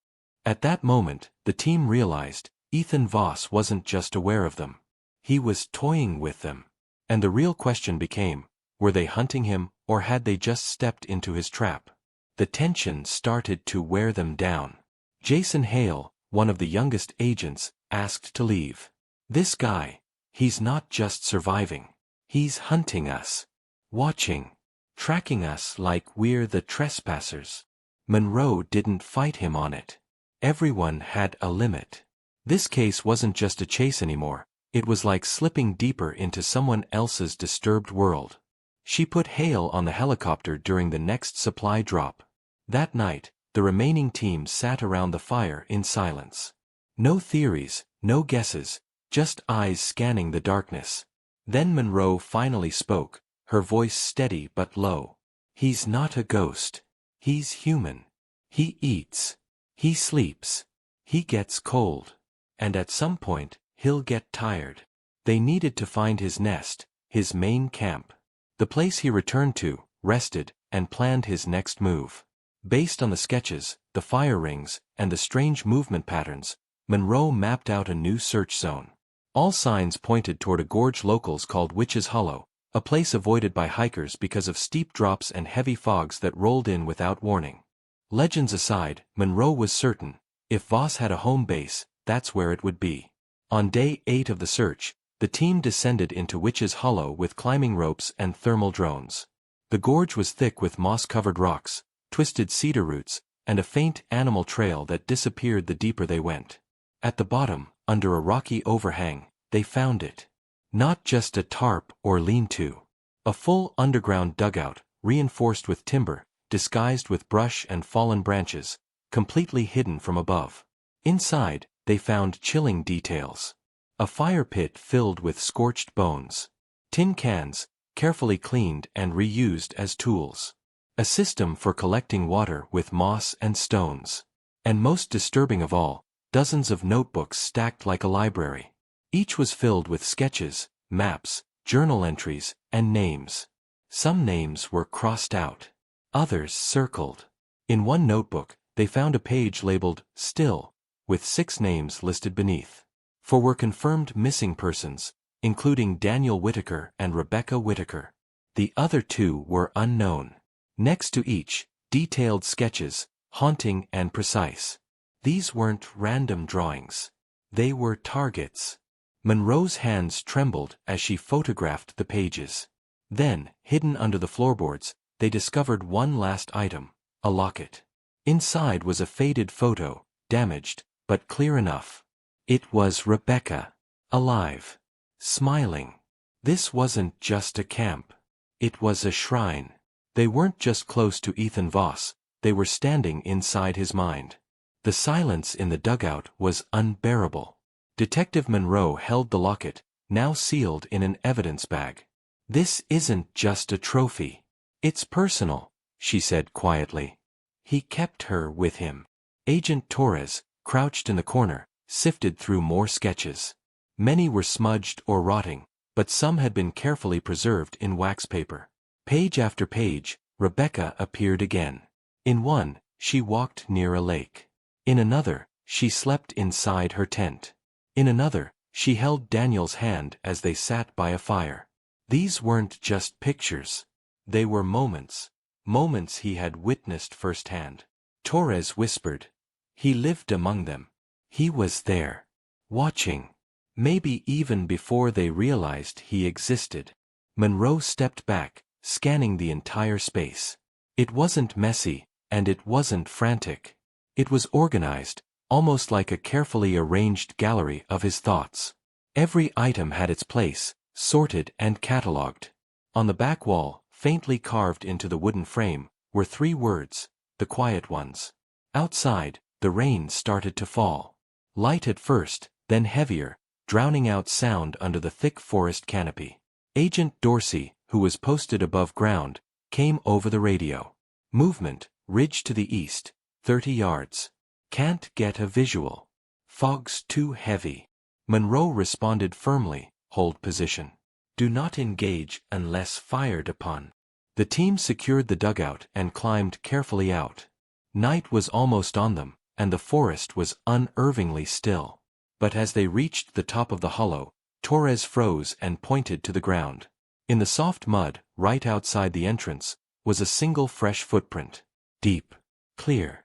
At that moment, the team realized Ethan Voss wasn't just aware of them. He was toying with them. And the real question became, were they hunting him, or had they just stepped into his trap? The tension started to wear them down. Jason Hale, one of the youngest agents, asked to leave. "This guy, he's not just surviving. He's hunting us. Watching. Tracking us like we're the trespassers." Monroe didn't fight him on it. Everyone had a limit. This case wasn't just a chase anymore, it was like slipping deeper into someone else's disturbed world. She put Hale on the helicopter during the next supply drop. That night, the remaining team sat around the fire in silence. No theories, no guesses, just eyes scanning the darkness. Then Monroe finally spoke, her voice steady but low. "He's not a ghost. He's human. He eats. He sleeps. He gets cold. And at some point, he'll get tired." They needed to find his nest, his main camp. The place he returned to, rested, and planned his next move. Based on the sketches, the fire rings, and the strange movement patterns, Monroe mapped out a new search zone. All signs pointed toward a gorge locals called Witch's Hollow, a place avoided by hikers because of steep drops and heavy fogs that rolled in without warning. Legends aside, Monroe was certain, if Voss had a home base, that's where it would be. On day 8 of the search, the team descended into Witch's Hollow with climbing ropes and thermal drones. The gorge was thick with moss-covered rocks, twisted cedar roots, and a faint animal trail that disappeared the deeper they went. At the bottom, under a rocky overhang, they found it. Not just a tarp or lean-to. A full underground dugout, reinforced with timber, disguised with brush and fallen branches, completely hidden from above. Inside, they found chilling details. A fire pit filled with scorched bones. Tin cans, carefully cleaned and reused as tools. A system for collecting water with moss and stones. And most disturbing of all, dozens of notebooks stacked like a library. Each was filled with sketches, maps, journal entries, and names. Some names were crossed out. Others circled. In one notebook, they found a page labeled "Still," with 6 names listed beneath. 4 were confirmed missing persons, including Daniel Whitaker and Rebecca Whitaker. The other 2 were unknown. Next to each, detailed sketches, haunting and precise. These weren't random drawings. They were targets. Monroe's hands trembled as she photographed the pages. Then, hidden under the floorboards, they discovered one last item, a locket. Inside was a faded photo, damaged, but clear enough. It was Rebecca. Alive. Smiling. This wasn't just a camp. It was a shrine. They weren't just close to Ethan Voss, they were standing inside his mind. The silence in the dugout was unbearable. Detective Monroe held the locket, now sealed in an evidence bag. "This isn't just a trophy. It's personal," she said quietly. He kept her with him. Agent Torres, crouched in the corner, sifted through more sketches. Many were smudged or rotting, but some had been carefully preserved in wax paper. Page after page, Rebecca appeared again. In one, she walked near a lake. In another, she slept inside her tent. In another, she held Daniel's hand as they sat by a fire. These weren't just pictures. They were moments. Moments he had witnessed firsthand. Torres whispered. He lived among them. He was there. Watching. Maybe even before they realized he existed. Monroe stepped back, scanning the entire space. It wasn't messy, and it wasn't frantic. It was organized, almost like a carefully arranged gallery of his thoughts. Every item had its place, sorted and catalogued. On the back wall, faintly carved into the wooden frame, were 3 words, the quiet ones. Outside, the rain started to fall. Light at first, then heavier, drowning out sound under the thick forest canopy. Agent Dorsey, who was posted above ground, came over the radio. Movement, ridge to the east, 30 yards. Can't get a visual. Fog's too heavy. Monroe responded firmly, hold position. Do not engage unless fired upon. The team secured the dugout and climbed carefully out. Night was almost on them, and the forest was unnervingly still. But as they reached the top of the hollow, Torres froze and pointed to the ground. In the soft mud, right outside the entrance, was a single fresh footprint. Deep. Clear.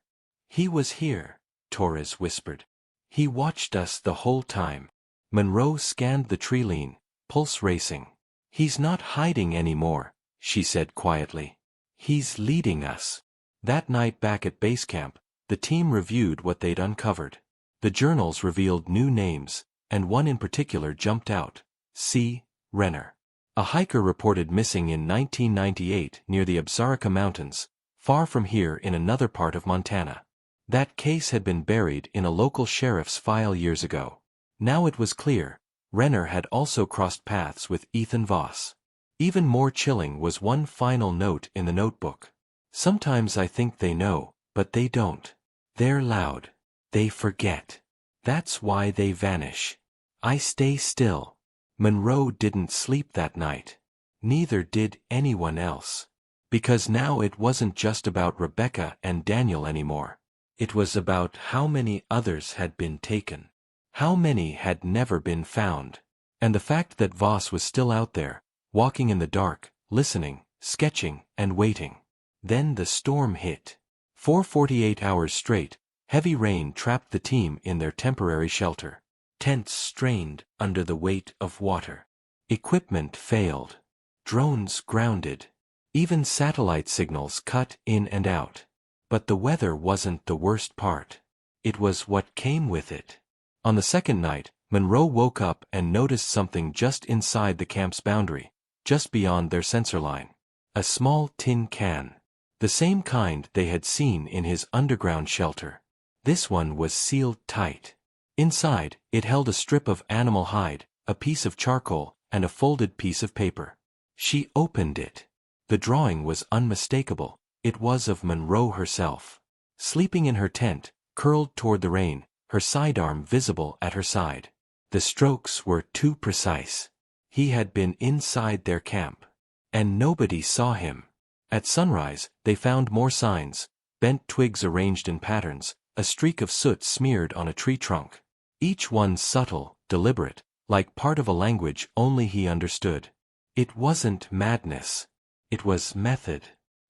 He was here, Torres whispered. He watched us the whole time. Monroe scanned the tree-line, pulse racing. He's not hiding anymore, she said quietly. He's leading us. That night back at base camp, the team reviewed what they'd uncovered. The journals revealed new names, and one in particular jumped out. C. Renner. A hiker reported missing in 1998 near the Absarica Mountains, far from here in another part of Montana. That case had been buried in a local sheriff's file years ago. Now it was clear, Renner had also crossed paths with Ethan Voss. Even more chilling was one final note in the notebook. Sometimes I think they know, but they don't. They're loud. They forget. That's why they vanish. I stay still. Monroe didn't sleep that night. Neither did anyone else. Because now it wasn't just about Rebecca and Daniel anymore. It was about how many others had been taken. How many had never been found. And the fact that Voss was still out there, walking in the dark, listening, sketching, and waiting. Then the storm hit. For 48 hours straight, heavy rain trapped the team in their temporary shelter. Tents strained under the weight of water. Equipment failed. Drones grounded. Even satellite signals cut in and out. But the weather wasn't the worst part. It was what came with it. On the second night, Monroe woke up and noticed something just inside the camp's boundary, just beyond their sensor line. A small tin can. The same kind they had seen in his underground shelter. This one was sealed tight. Inside, it held a strip of animal hide, a piece of charcoal, and a folded piece of paper. She opened it. The drawing was unmistakable. It was of Monroe herself. Sleeping in her tent, curled toward the rain, her sidearm visible at her side. The strokes were too precise. He had been inside their camp. And nobody saw him. At sunrise, they found more signs, bent twigs arranged in patterns, a streak of soot smeared on a tree trunk. Each one subtle, deliberate, like part of a language only he understood. It wasn't madness. It was method.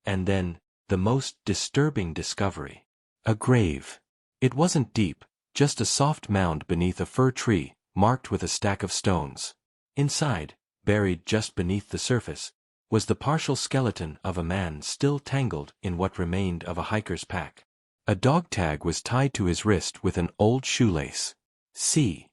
And then, the most disturbing discovery. A grave. It wasn't deep, just a soft mound beneath a fir tree, marked with a stack of stones. Inside, buried just beneath the surface, was the partial skeleton of a man still tangled in what remained of a hiker's pack. A dog tag was tied to his wrist with an old shoelace. C.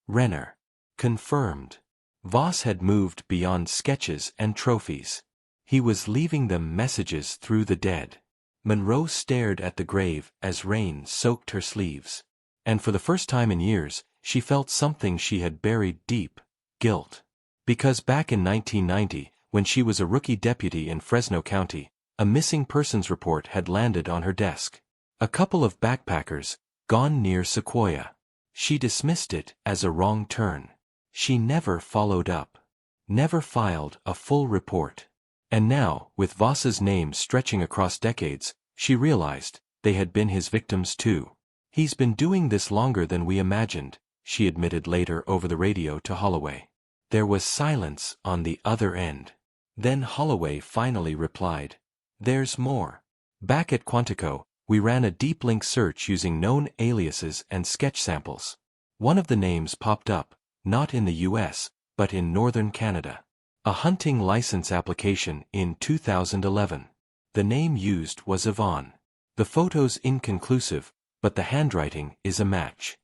Renner. Confirmed. Voss had moved beyond sketches and trophies. He was leaving them messages through the dead. Monroe stared at the grave as rain soaked her sleeves. And for the first time in years, she felt something she had buried deep: guilt. Because back in 1990, when she was a rookie deputy in Fresno County, a missing persons report had landed on her desk. A couple of backpackers, gone near Sequoia. She dismissed it as a wrong turn. She never followed up. Never filed a full report. And now, with Voss's name stretching across decades, she realized they had been his victims too. "He's been doing this longer than we imagined," she admitted later over the radio to Holloway. There was silence on the other end. Then Holloway finally replied, "There's more. Back at Quantico, we ran a deep link search using known aliases and sketch samples. One of the names popped up, not in the U.S., but in northern Canada. A hunting license application in 2011. The name used was Yvonne. The photo's inconclusive, but the handwriting is a match."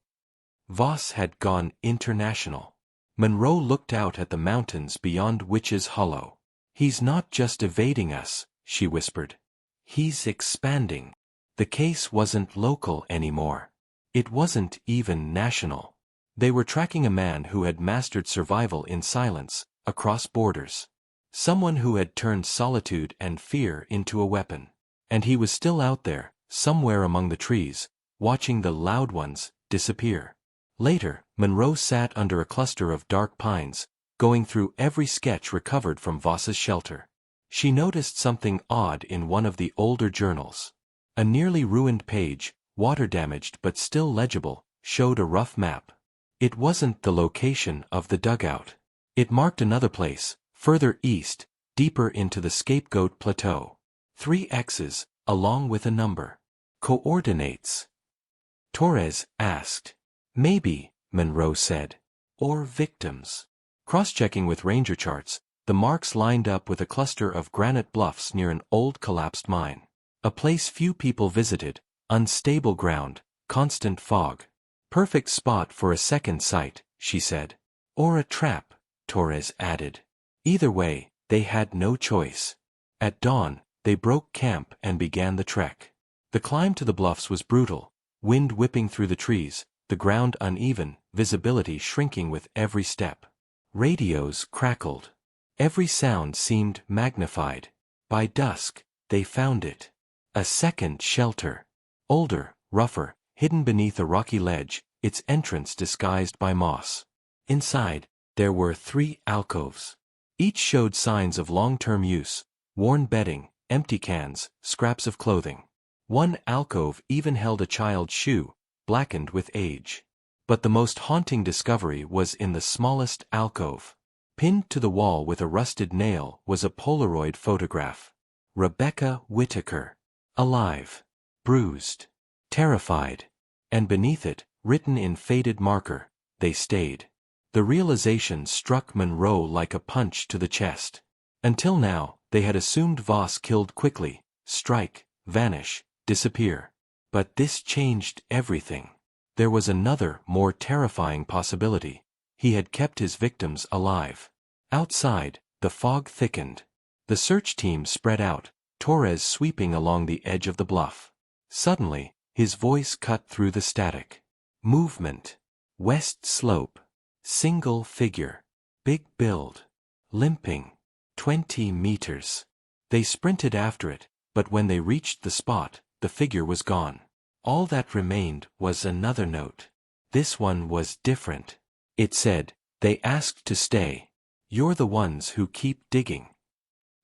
Voss had gone international. Monroe looked out at the mountains beyond Witch's Hollow. "He's not just evading us," she whispered. "He's expanding." The case wasn't local anymore. It wasn't even national. They were tracking a man who had mastered survival in silence, across borders. Someone who had turned solitude and fear into a weapon. And he was still out there, somewhere among the trees, watching the loud ones disappear. Later, Monroe sat under a cluster of dark pines, going through every sketch recovered from Voss's shelter. She noticed something odd in one of the older journals. A nearly ruined page, water-damaged but still legible, showed a rough map. It wasn't the location of the dugout. It marked another place, further east, deeper into the Scapegoat Plateau. 3 X's, along with a number. Coordinates. Torres asked. "Maybe," Monroe said. "Or victims." Cross-checking with ranger charts, the marks lined up with a cluster of granite bluffs near an old collapsed mine. A place few people visited, unstable ground, constant fog. "Perfect spot for a second site," she said. "Or a trap," Torres added. Either way, they had no choice. At dawn, they broke camp and began the trek. The climb to the bluffs was brutal, wind whipping through the trees, the ground uneven, visibility shrinking with every step. Radios crackled. Every sound seemed magnified. By dusk, they found it. A second shelter. Older, rougher, hidden beneath a rocky ledge, its entrance disguised by moss. Inside, there were 3 alcoves. Each showed signs of long-term use: worn bedding, empty cans, scraps of clothing. One alcove even held a child's shoe, blackened with age. But the most haunting discovery was in the smallest alcove. Pinned to the wall with a rusted nail was a Polaroid photograph. Rebecca Whitaker. Alive. Bruised. Terrified. And beneath it, written in faded marker, "They stayed." The realization struck Monroe like a punch to the chest. Until now, they had assumed Voss killed quickly, strike, vanish, disappear. But this changed everything. There was another, more terrifying possibility. He had kept his victims alive. Outside, the fog thickened. The search team spread out, Torres sweeping along the edge of the bluff. Suddenly, his voice cut through the static. Movement. West slope. Single figure. Big build. Limping. 20 meters. They sprinted after it, but when they reached the spot, the figure was gone. All that remained was another note. This one was different. It said, "They asked to stay. You're the ones who keep digging."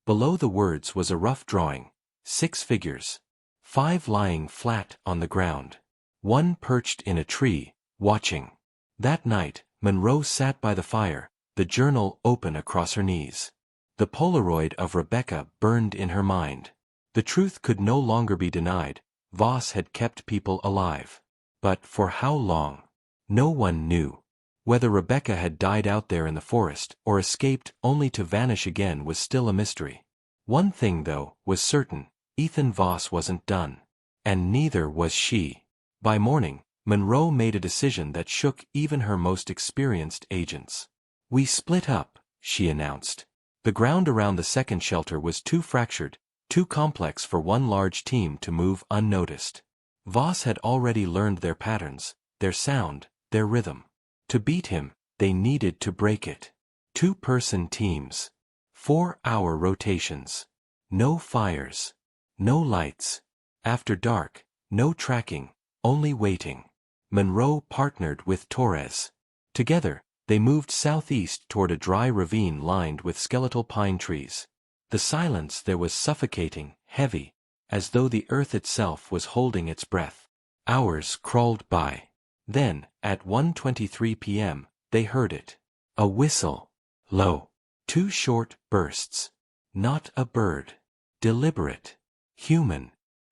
Below the words was a rough drawing. 6 figures. 5 lying flat on the ground. 1 perched in a tree, watching. That night, Monroe sat by the fire, the journal open across her knees. The Polaroid of Rebecca burned in her mind. The truth could no longer be denied. Voss had kept people alive. But for how long? No one knew. Whether Rebecca had died out there in the forest or escaped only to vanish again was still a mystery. One thing, though, was certain: Ethan Voss wasn't done. And neither was she. By morning, Monroe made a decision that shook even her most experienced agents. "We split up," she announced. The ground around the second shelter was too fractured, too complex for one large team to move unnoticed. Voss had already learned their patterns, their sound, their rhythm. To beat him, they needed to break it. 2-person teams. 4-hour rotations. No fires. No lights. After dark, no tracking, only waiting. Monroe partnered with Torres. Together, they moved southeast toward a dry ravine lined with skeletal pine trees. The silence there was suffocating, heavy, as though the earth itself was holding its breath. Hours crawled by. Then, at 1:23 p.m., they heard it. A whistle. Low. 2 short bursts. Not a bird. Deliberate. Human.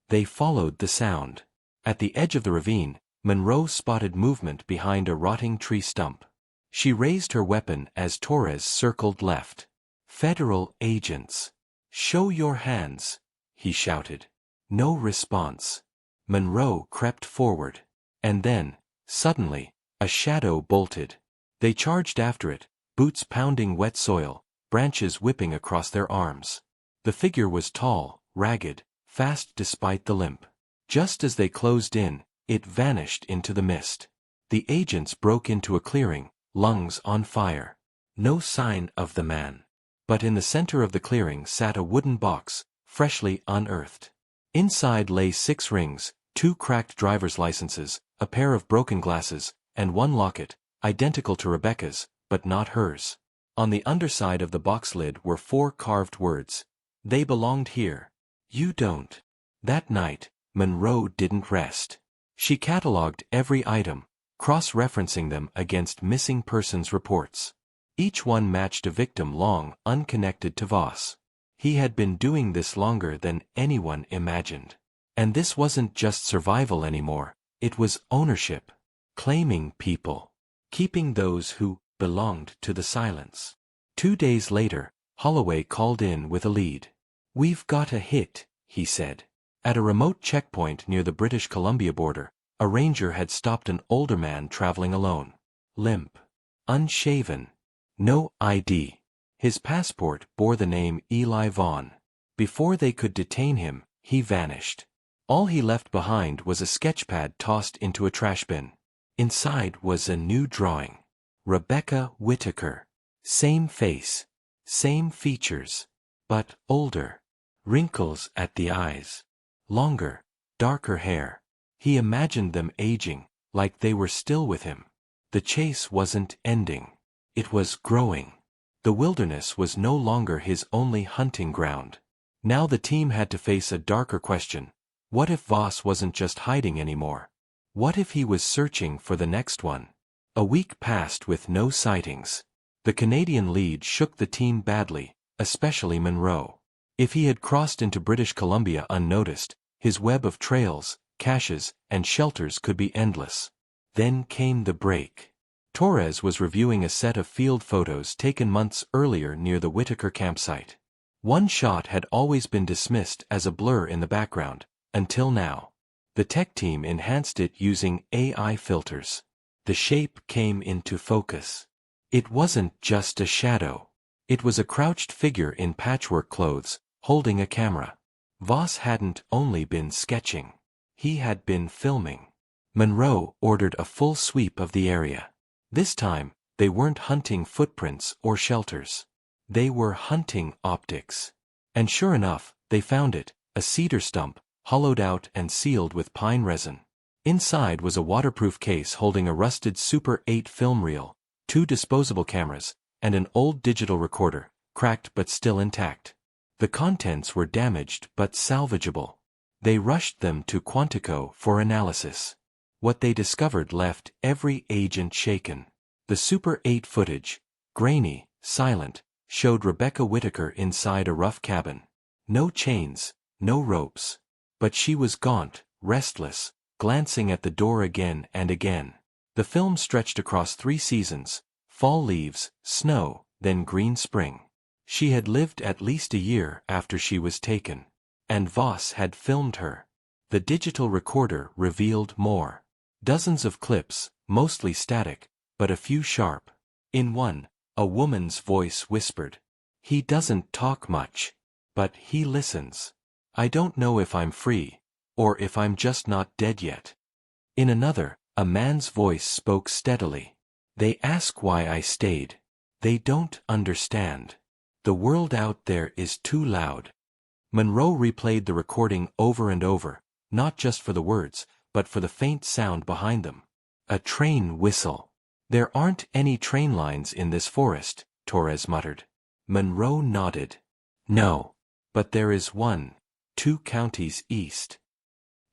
They followed the sound. At the edge of the ravine, Monroe spotted movement behind a rotting tree stump. She raised her weapon as Torres circled left. "Federal agents. Show your hands," he shouted. No response. Monroe crept forward. And then, suddenly, a shadow bolted. They charged after it, boots pounding wet soil, branches whipping across their arms. The figure was tall, ragged, fast despite the limp. Just as they closed in, it vanished into the mist. The agents broke into a clearing, lungs on fire. No sign of the man. But in the center of the clearing sat a wooden box, freshly unearthed. Inside lay 6 rings, 2 cracked driver's licenses, a pair of broken glasses, and 1 locket, identical to Rebecca's, but not hers. On the underside of the box lid were 4 carved words. "They belonged here. You don't." That night, Monroe didn't rest. She catalogued every item, cross-referencing them against missing persons reports. Each one matched a victim long unconnected to Voss. He had been doing this longer than anyone imagined. And this wasn't just survival anymore, it was ownership. Claiming people. Keeping those who belonged to the silence. 2 days later, Holloway called in with a lead. "We've got a hit," he said. At a remote checkpoint near the British Columbia border, a ranger had stopped an older man traveling alone. Limp. Unshaven. No ID. His passport bore the name Eli Vaughn. Before they could detain him, he vanished. All he left behind was a sketchpad tossed into a trash bin. Inside was a new drawing. Rebecca Whittaker. Same face. Same features. But older. Wrinkles at the eyes. Longer, darker hair. He imagined them aging, like they were still with him. The chase wasn't ending. It was growing. The wilderness was no longer his only hunting ground. Now the team had to face a darker question. What if Voss wasn't just hiding anymore? What if he was searching for the next one? A week passed with no sightings. The Canadian lead shook the team badly, especially Monroe. If he had crossed into British Columbia unnoticed, his web of trails, caches, and shelters could be endless. Then came the break. Torres was reviewing a set of field photos taken months earlier near the Whittaker campsite. One shot had always been dismissed as a blur in the background, until now. The tech team enhanced it using AI filters. The shape came into focus. It wasn't just a shadow. It was a crouched figure in patchwork clothes, holding a camera. Voss hadn't only been sketching. He had been filming. Monroe ordered a full sweep of the area. This time, they weren't hunting footprints or shelters. They were hunting optics. And sure enough, they found it, a cedar stump, hollowed out and sealed with pine resin. Inside was a waterproof case holding a rusted Super 8 film reel, 2 disposable cameras, and an old digital recorder, cracked but still intact. The contents were damaged but salvageable. They rushed them to Quantico for analysis. What they discovered left every agent shaken. The Super 8 footage, grainy, silent, showed Rebecca Whittaker inside a rough cabin. No chains, no ropes. But she was gaunt, restless, glancing at the door again and again. The film stretched across 3 seasons: fall leaves, snow, then green spring. She had lived at least a year after she was taken. And Voss had filmed her. The digital recorder revealed more. Dozens of clips, mostly static, but a few sharp. In one, a woman's voice whispered, "He doesn't talk much, but he listens. I don't know if I'm free, or if I'm just not dead yet." In another, a man's voice spoke steadily. "They ask why I stayed. They don't understand. The world out there is too loud." Monroe replayed the recording over and over, not just for the words, but for the faint sound behind them. A train whistle. "There aren't any train lines in this forest," Torres muttered. Monroe nodded. "No. But there is one, 2 counties east."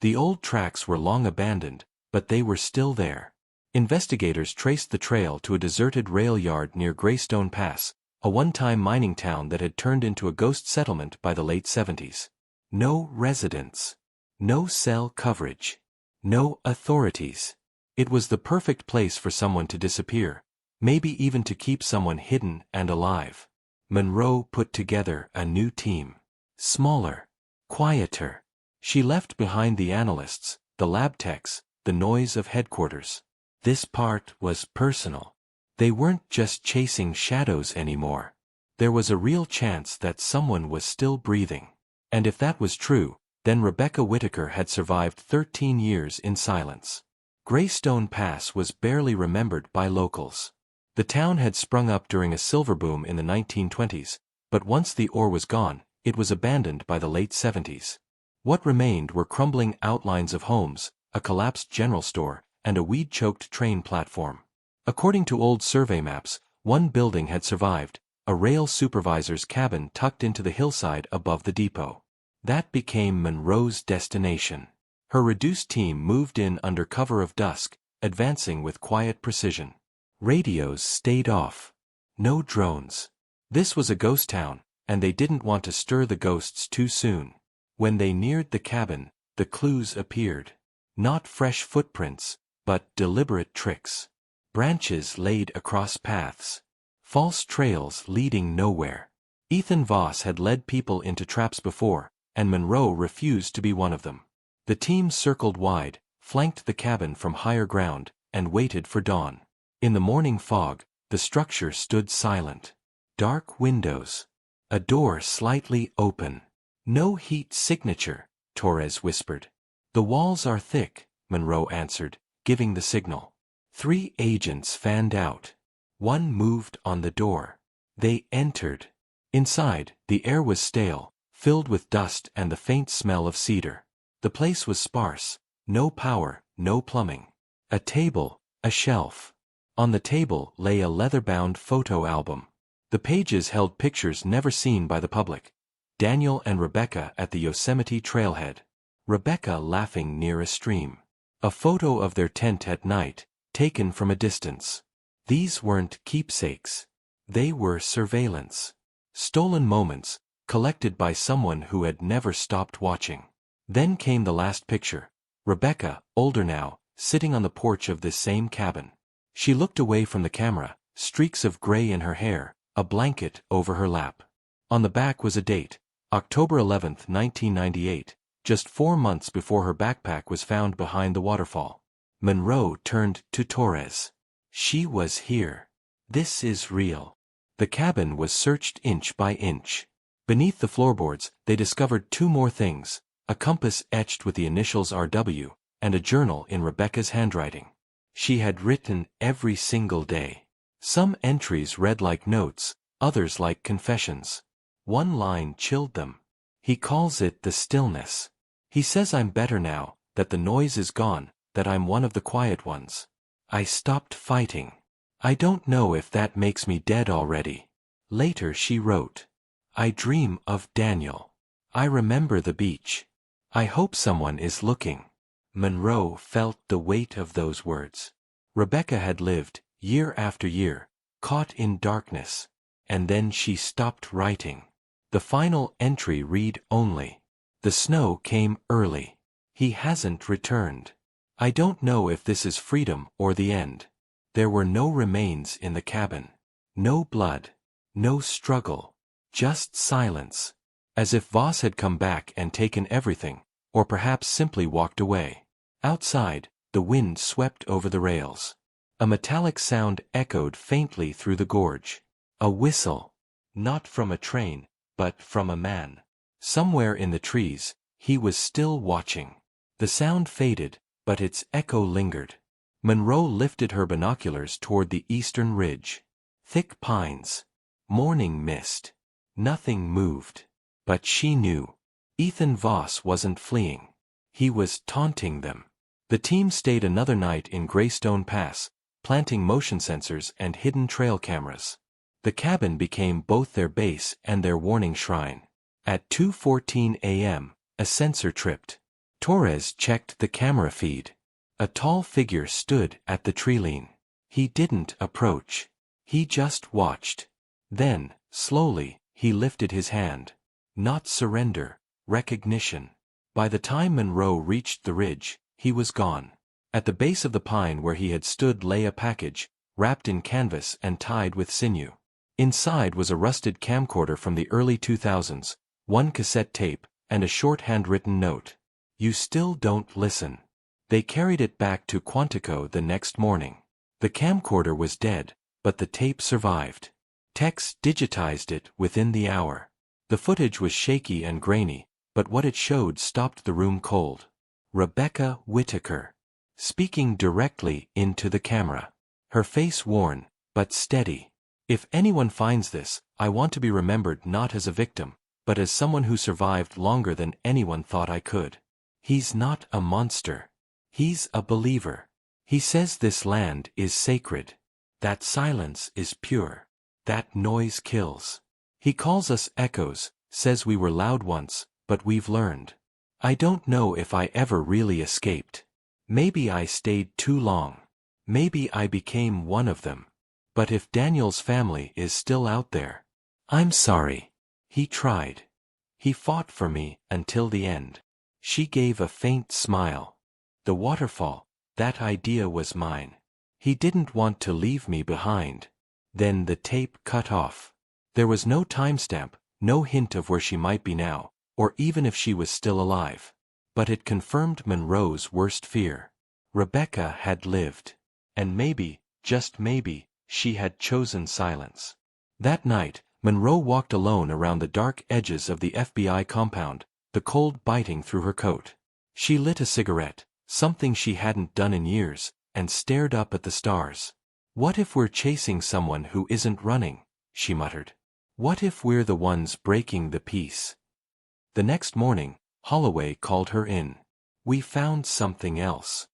The old tracks were long abandoned, but they were still there. Investigators traced the trail to a deserted rail yard near Greystone Pass, a one-time mining town that had turned into a ghost settlement by the late 70s. No residents. No cell coverage. No authorities. It was the perfect place for someone to disappear, maybe even to keep someone hidden and alive. Monroe put together a new team. Smaller. Quieter. She left behind the analysts, the lab techs, the noise of headquarters. This part was personal. They weren't just chasing shadows anymore. There was a real chance that someone was still breathing. And if that was true, then Rebecca Whitaker had survived 13 years in silence. Greystone Pass was barely remembered by locals. The town had sprung up during a silver boom in the 1920s, but once the ore was gone, it was abandoned by the late 70s. What remained were crumbling outlines of homes, a collapsed general store, and a weed-choked train platform. According to old survey maps, one building had survived, a rail supervisor's cabin tucked into the hillside above the depot. That became Monroe's destination. Her reduced team moved in under cover of dusk, advancing with quiet precision. Radios stayed off. No drones. This was a ghost town, and they didn't want to stir the ghosts too soon. When they neared the cabin, the clues appeared. Not fresh footprints, but deliberate tricks. Branches laid across paths. False trails leading nowhere. Ethan Voss had led people into traps before, and Monroe refused to be one of them. The team circled wide, flanked the cabin from higher ground, and waited for dawn. In the morning fog, the structure stood silent. Dark windows. A door slightly open. "No heat signature," Torres whispered. "The walls are thick," Monroe answered, giving the signal. 3 agents fanned out. One moved on the door. They entered. Inside, the air was stale, filled with dust and the faint smell of cedar. The place was sparse. No power, no plumbing. A table, a shelf. On the table lay a leather-bound photo album. The pages held pictures never seen by the public. Daniel and Rebecca at the Yosemite trailhead. Rebecca laughing near a stream. A photo of their tent at night, taken from a distance. These weren't keepsakes. They were surveillance. Stolen moments, collected by someone who had never stopped watching. Then came the last picture. Rebecca, older now, sitting on the porch of this same cabin. She looked away from the camera, streaks of gray in her hair, a blanket over her lap. On the back was a date, October 11, 1998, just 4 months before her backpack was found behind the waterfall. Monroe turned to Torres. She was here. This is real. The cabin was searched inch by inch. Beneath the floorboards, they discovered 2 more things, a compass etched with the initials RW, and a journal in Rebecca's handwriting. She had written every single day. Some entries read like notes, others like confessions. One line chilled them. "He calls it the stillness. He says I'm better now, that the noise is gone, that I'm one of the quiet ones. I stopped fighting. I don't know if that makes me dead already." Later she wrote, "I dream of Daniel. I remember the beach. I hope someone is looking." Monroe felt the weight of those words. Rebecca had lived, year after year, caught in darkness. And then she stopped writing. The final entry read only, "The snow came early. He hasn't returned." I don't know if this is freedom or the end. There were no remains in the cabin. No blood. No struggle. Just silence. As if Voss had come back and taken everything, or perhaps simply walked away. Outside, the wind swept over the rails. A metallic sound echoed faintly through the gorge. A whistle. Not from a train, but from a man. Somewhere in the trees, he was still watching. The sound faded, but its echo lingered. Monroe lifted her binoculars toward the eastern ridge. Thick pines. Morning mist. Nothing moved. But she knew. Ethan Voss wasn't fleeing. He was taunting them. The team stayed another night in Greystone Pass, planting motion sensors and hidden trail cameras. The cabin became both their base and their warning shrine. At 2:14 a.m., a sensor tripped. Torres checked the camera feed. A tall figure stood at the tree-line. He didn't approach. He just watched. Then, slowly, he lifted his hand. Not surrender, recognition. By the time Monroe reached the ridge, he was gone. At the base of the pine where he had stood lay a package, wrapped in canvas and tied with sinew. Inside was a rusted camcorder from the early 2000s, one cassette tape, and a short handwritten note. You still don't listen. They carried it back to Quantico the next morning. The camcorder was dead, but the tape survived. Tex digitized it within the hour. The footage was shaky and grainy, but what it showed stopped the room cold. Rebecca Whittaker. Speaking directly into the camera. Her face worn, but steady. If anyone finds this, I want to be remembered not as a victim, but as someone who survived longer than anyone thought I could. He's not a monster. He's a believer. He says this land is sacred. That silence is pure. That noise kills. He calls us echoes, says we were loud once, but we've learned. I don't know if I ever really escaped. Maybe I stayed too long. Maybe I became one of them. But if Daniel's family is still out there, I'm sorry. He tried. He fought for me until the end. She gave a faint smile. The waterfall, that idea was mine. He didn't want to leave me behind. Then the tape cut off. There was no timestamp, no hint of where she might be now, or even if she was still alive. But it confirmed Monroe's worst fear. Rebecca had lived. And maybe, just maybe, she had chosen silence. That night, Monroe walked alone around the dark edges of the FBI compound, the cold biting through her coat. She lit a cigarette, something she hadn't done in years, and stared up at the stars. What if we're chasing someone who isn't running? She muttered. What if we're the ones breaking the peace? The next morning, Holloway called her in. We found something else.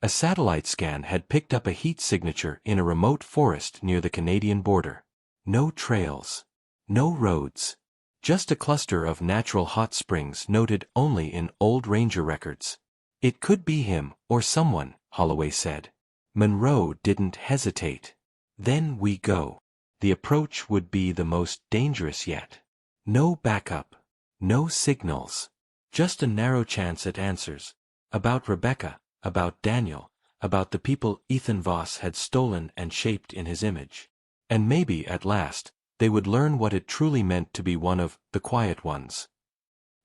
A satellite scan had picked up a heat signature in a remote forest near the Canadian border. No trails. No roads. Just a cluster of natural hot springs noted only in old ranger records. It could be him or someone, Holloway said. Monroe didn't hesitate. Then we go. The approach would be the most dangerous yet. No backup. No signals. Just a narrow chance at answers. About Rebecca, about Daniel, about the people Ethan Voss had stolen and shaped in his image. And maybe, at last, they would learn what it truly meant to be one of the quiet ones.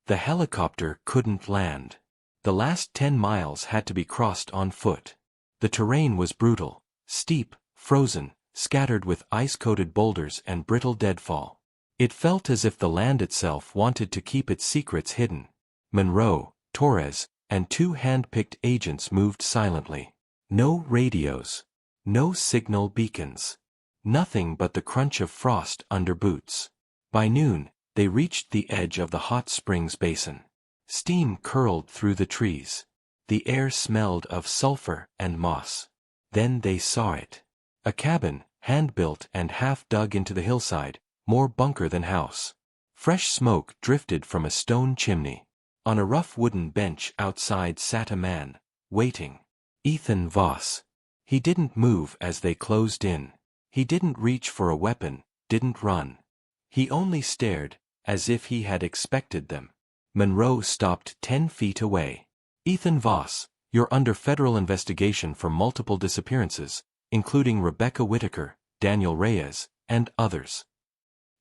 The helicopter couldn't land. The last 10 miles had to be crossed on foot. The terrain was brutal, steep, frozen, scattered with ice-coated boulders and brittle deadfall. It felt as if the land itself wanted to keep its secrets hidden. Monroe, Torres, and 2 hand-picked agents moved silently. No radios. No signal beacons. Nothing but the crunch of frost under boots. By noon, they reached the edge of the hot springs basin. Steam curled through the trees. The air smelled of sulfur and moss. Then they saw it. A cabin, hand-built and half-dug into the hillside, more bunker than house. Fresh smoke drifted from a stone chimney. On a rough wooden bench outside sat a man, waiting. Ethan Voss. He didn't move as they closed in. He didn't reach for a weapon, didn't run. He only stared, as if he had expected them. Monroe stopped 10 feet away. Ethan Voss, You're under federal investigation for multiple disappearances, including Rebecca Whitaker, Daniel Reyes, and others."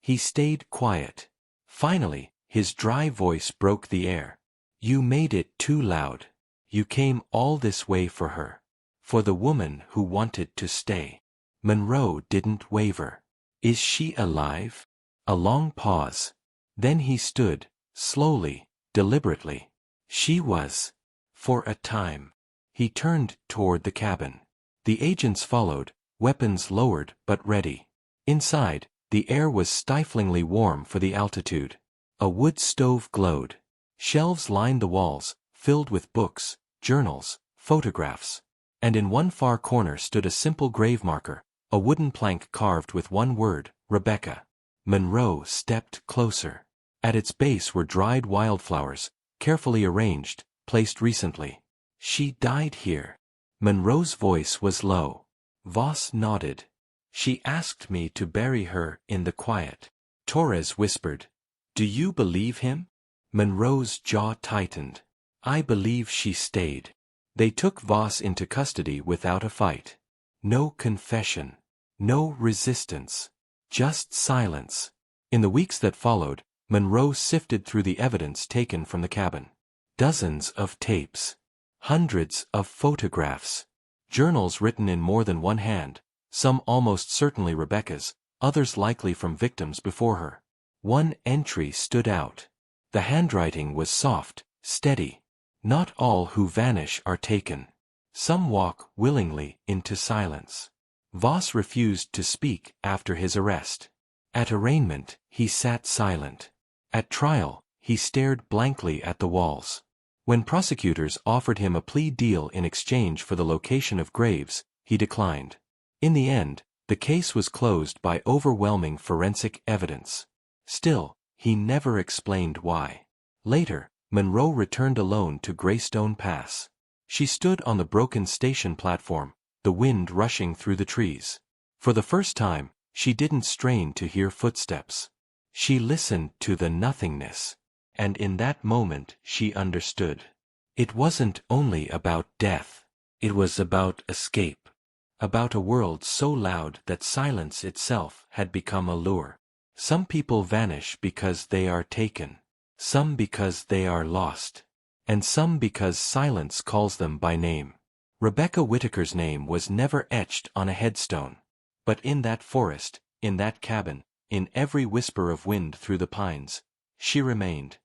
He stayed quiet. Finally, his dry voice broke the air. "You made it too loud. You came all this way for her. For the woman who wanted to stay." Monroe didn't waver. "Is she alive?" A long pause. Then he stood, slowly, deliberately. "She was. For a time." He turned toward the cabin. The agents followed, weapons lowered but ready. Inside, the air was stiflingly warm for the altitude. A wood stove glowed. Shelves lined the walls, filled with books, journals, photographs. And in one far corner stood a simple grave marker, a wooden plank carved with one word, Rebecca. Monroe stepped closer. At its base were dried wildflowers, carefully arranged, placed recently. "She died here." Monroe's voice was low. Voss nodded. "She asked me to bury her in the quiet." Torres whispered. "Do you believe him?" Monroe's jaw tightened. "I believe she stayed." They took Voss into custody without a fight. No confession. No resistance. Just silence. In the weeks that followed, Monroe sifted through the evidence taken from the cabin. Dozens of tapes. Hundreds of photographs. Journals written in more than one hand, some almost certainly Rebecca's, others likely from victims before her. One entry stood out. The handwriting was soft, steady. "Not all who vanish are taken. Some walk willingly into silence." Voss refused to speak after his arrest. At arraignment, he sat silent. At trial, he stared blankly at the walls. When prosecutors offered him a plea deal in exchange for the location of graves, he declined. In the end, the case was closed by overwhelming forensic evidence. Still, he never explained why. Later, Monroe returned alone to Greystone Pass. She stood on the broken station platform, the wind rushing through the trees. For the first time, she didn't strain to hear footsteps. She listened to the nothingness. And in that moment she understood. It wasn't only about death. It was about escape. About a world so loud that silence itself had become a lure. Some people vanish because they are taken. Some because they are lost. And some because silence calls them by name. Rebecca Whitaker's name was never etched on a headstone. But in that forest, in that cabin, in every whisper of wind through the pines, she remained.